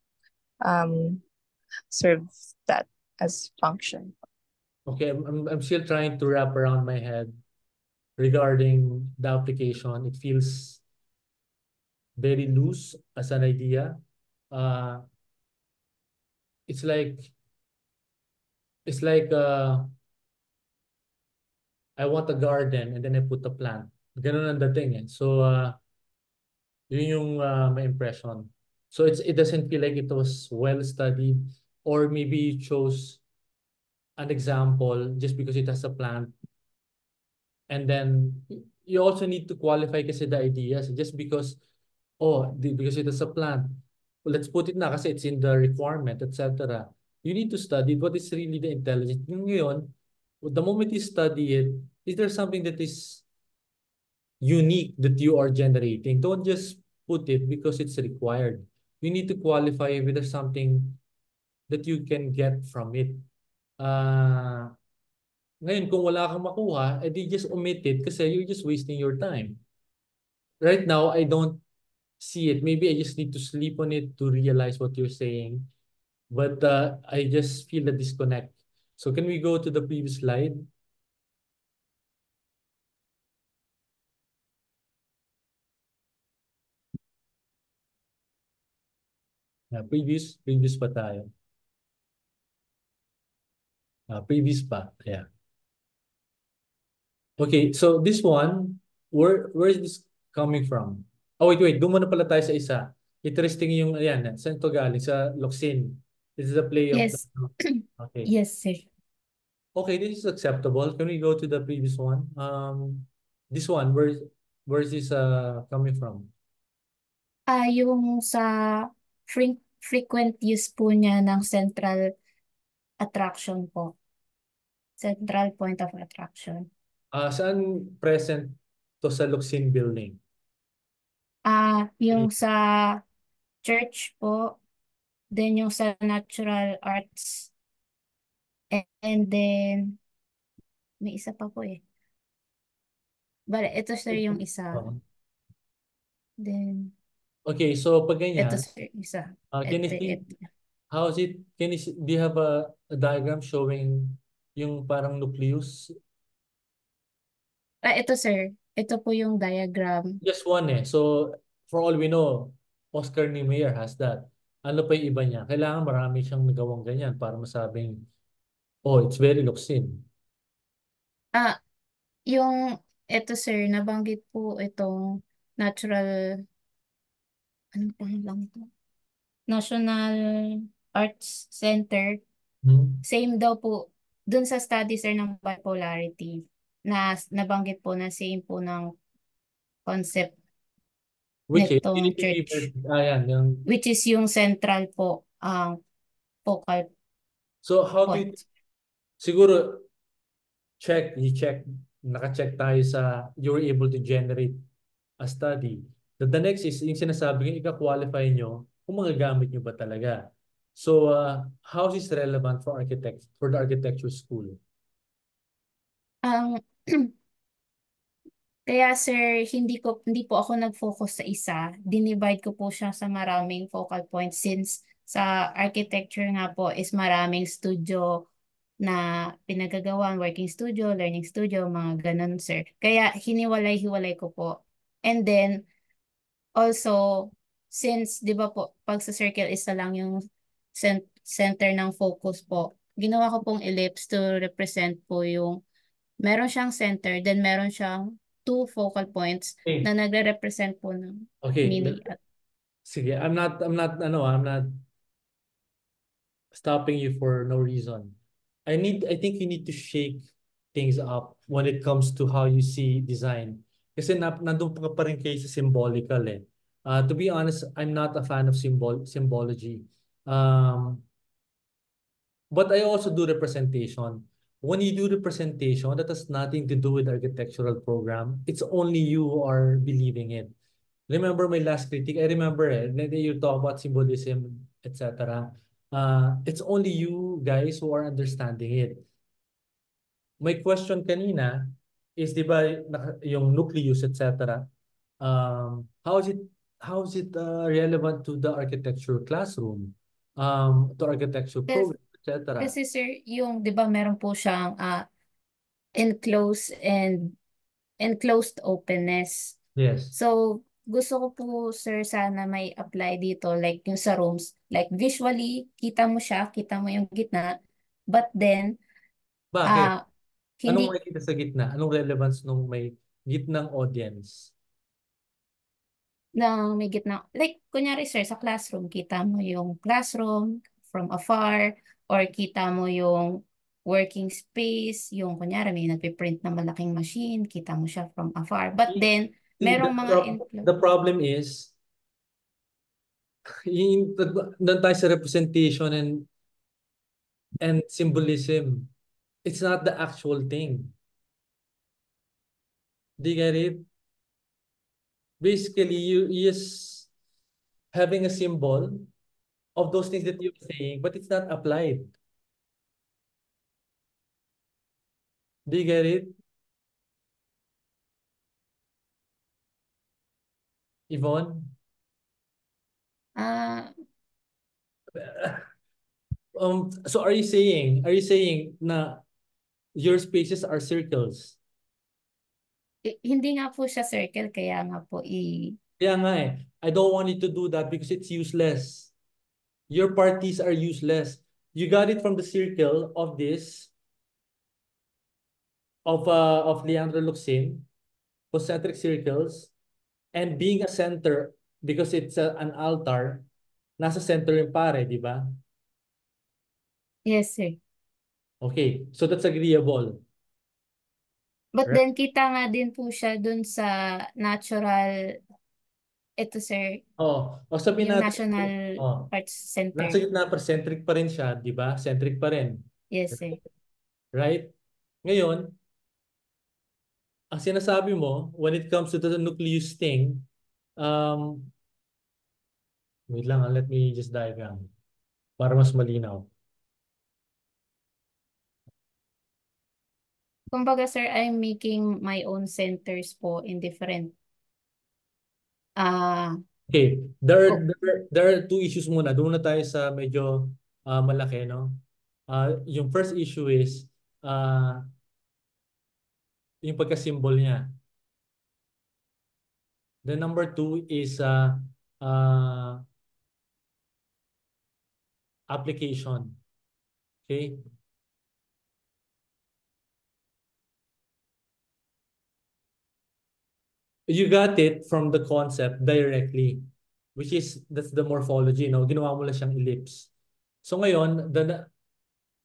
serve that as function. Okay, I'm still trying to wrap around my head regarding the application. It feels very loose as an idea. It's like I want a garden and then I put a plant. Ganun ang dating eh. So Yun yung my impression. So it doesn't feel like it was well studied, or maybe you chose an example just because it has a plant, and then you also need to qualify kasi the ideas just because because it has a plant. Let's put it na kasi it's in the requirement, etc. You need to study what is really the intelligence. Yung ngayon, the moment you study it, is there something that is unique that you are generating? Don't just put it because it's required. You need to qualify if there's something that you can get from it. Ah, Ngayon, kung wala kang makuha, edi just omit it kasi you're just wasting your time. Right now, I don't see it. Maybe I just need to sleep on it to realize what you're saying. But I just feel the disconnect. So can we go to the previous slide? Previous pa tayo. Previous pa. Yeah. Okay, so this one, where is this coming from? Oh, wait. Doon muna pala tayo sa isa. Interesting yung, ayan, saan to galing? Sa Locsin. This is a play of the, Yes. okay. Yes, sir. Okay, this is acceptable. Can we go to the previous one? This one, where is this coming from? Yung sa frequent use po niya ng central attraction po. Central point of attraction. Saan present to sa Locsin building? Yung sa church po, then yung sa natural arts, and then may isa pa po eh. Bale, ito sir yung isa. Oh. Then, Okay, so pag ito ganyan, sir yung isa. can you Ito, see, ito. how is it, do you have a diagram showing yung parang nucleus? Ito sir. Ito po yung diagram. Just one eh. So, for all we know, Oscar Niemeyer has that. Ano pa yung iba niya? Kailangan marami siyang nagawang ganyan para masabing, oh, it's very Locsin. Ah, yung ito sir, nabanggit po itong natural, ano pa lang ito? National Arts Center. Hmm? Same daw po, dun sa study sir ng bipolarity, na nabanggit po na same po ng concept Which is, nitong Unity church. University. Yan. Yung, Which is yung central po, ang focal so, how do you, point. siguro, you check, naka-check tayo sa, you were able to generate a study. The next is, yung sinasabi nyo, ika-qualify nyo kung magagamit nyo ba talaga. So, how is this relevant for the architecture school? Ang Kaya sir, hindi po ako nag-focus sa isa. Dinivide ko po siya sa maraming focal points since sa architecture nga po is maraming studio na pinagagawan, working studio, learning studio, mga ganun sir. Kaya hiniwalay-hiwalay ko po. And then also, since 'di ba po, pag sa circle isa lang yung center ng focus po, ginawa ko pong ellipse to represent po yung meron siyang center, then meron siyang two focal points Okay, na nagre-represent po ng okay. mini. Sige, I'm not stopping you for no reason. I think you need to shake things up when it comes to how you see design. Kasi nandun pa rin kayo sa symbolical eh. To be honest, I'm not a fan of symbology. Um, but I also do representation. When you do representation, that has nothing to do with architectural program. It's only you who are believing it. Remember my last critique? I remember it. You talk about symbolism, etc. It's only you guys who are understanding it. My question kanina is, di ba, yung nucleus, etc. How is it relevant to the architecture classroom, to architecture Kasi, program, etc. kasi sir, yung 'di ba meron po siyang enclosed and enclosed openness. Yes. So, gusto ko po sir sana may apply dito like yung sa rooms. Like visually, kita mo siya, kita mo yung gitna. But then, Bakit? ah Anong hindi makikita sa gitna? Anong relevance nung may gitnang audience? na may gitna. Like, kunyari sir, sa classroom, kita mo yung classroom from afar, or kita mo yung working space, yung kunyari may nagpiprint na malaking machine, kita mo siya from afar. But then, See, merong mga the problem is, doon tayo sa representation and symbolism. It's not the actual thing. Do you get it? Basically, you just having a symbol of those things that you're saying, but it's not applied. Do you get it, Yvonne? ah So are you saying na your spaces are circles? hindi nga po siya circle, kaya nga po Kaya nga eh, I don't want you to do that because it's useless. Your parties are useless. You got it from the circle of this of Leandro Luxin, concentric circles, and being a center because it's an altar, nasa center yung pare, di ba? yes sir. Okay, so that's agreeable. But Right? then, kita nga din po siya dun sa natural, ito sir, Oh, o sabihin yung natin, National oh, Arts nasa Center. gitna pa, centric pa rin siya, di ba? Centric pa rin. Yes sir. Right? Ngayon, ang sinasabi mo, when it comes to the nucleus thing, um, wait lang, let me just diagram para mas malinaw. Kumbaga sir, I'm making my own centers po in different ah Okay, there are, oh, there are two issues muna. Doon na tayo sa medyo malaki, no? Yung first issue is yung pagka-symbol niya. The number two is uh, application. Okay? You got it from the concept directly, which is, that's the morphology, no? Ginawa mo lang siyang ellipse. So ngayon,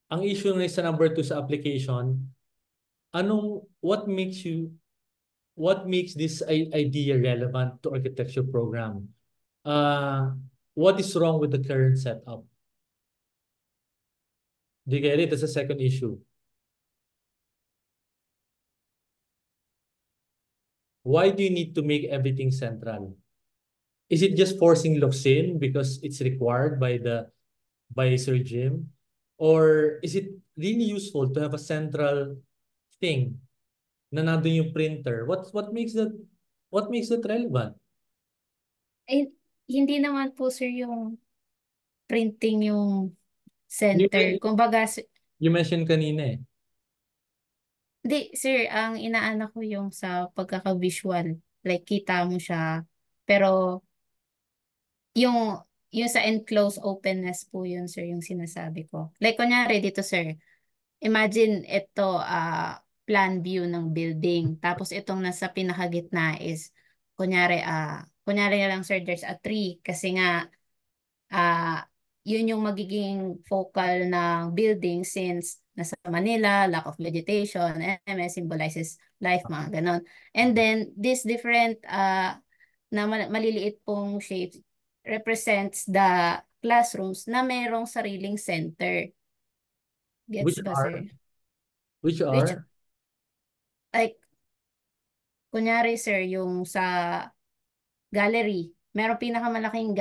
ang issue na sa number two sa application, what makes this idea relevant to architecture program? What is wrong with the current setup? Do you get it? That's the second issue. Why do you need to make everything central? Is it just forcing Luxin because it's required by Sir Jim? Or is it really useful to have a central thing na nandun yung printer? What makes that relevant? eh, hindi naman po sir yung printing yung You, center. Kumbaga, you mentioned kanina eh. di sir, ang inaana ko yung sa pagkaka-visual. Like, kita mo siya. Pero, yung, yung sa enclosed openness po yun, sir, yung sinasabi ko. Like, kunyari dito, sir, imagine ito, plan view ng building. Tapos, itong nasa pinakagitna is, kunyari na lang, sir, there's a tree. Kasi nga, ah yun yung magiging focal ng building since nasa Manila, lack of vegetation, MS symbolizes life, mga ganon. And then, this different na maliliit pong shapes represents the classrooms na merong sariling center. Which Gets ba, are? sir? Which Which, are? like, kunyari, sir, yung sa gallery, merong pinakamalaking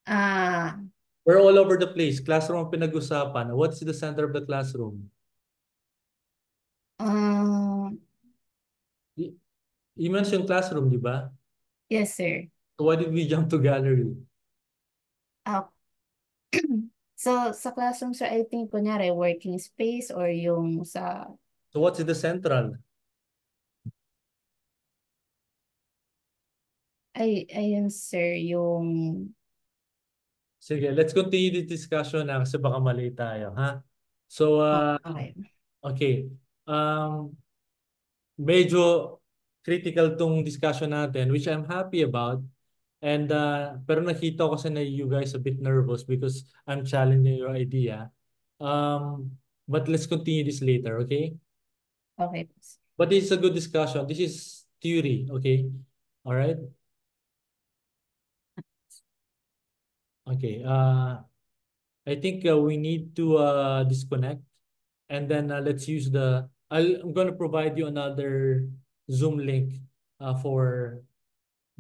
ah We're all over the place. Classroom ang pinag-usapan. What's the center of the classroom? um, Y- You mentioned classroom, di ba? yes, sir. So why did we jump to gallery? Ah, so, sa classroom, sir, I think, kunyari, working space or yung sa, So what's in the central? ayun, sir, yung, Sige, let's continue the discussion na kasi baka mali tayo, ha? So, okay. okay. Um, medyo critical tong discussion natin, which I'm happy about. And pero nakita ko kasi na you guys a bit nervous because I'm challenging your idea. But let's continue this later, okay? Okay. But this is a good discussion. This is theory, okay? All right? Okay. I think we need to disconnect, and then let's use I'm gonna provide you another Zoom link for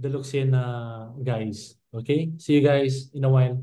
the Luxena guys. Okay? See you guys in a while.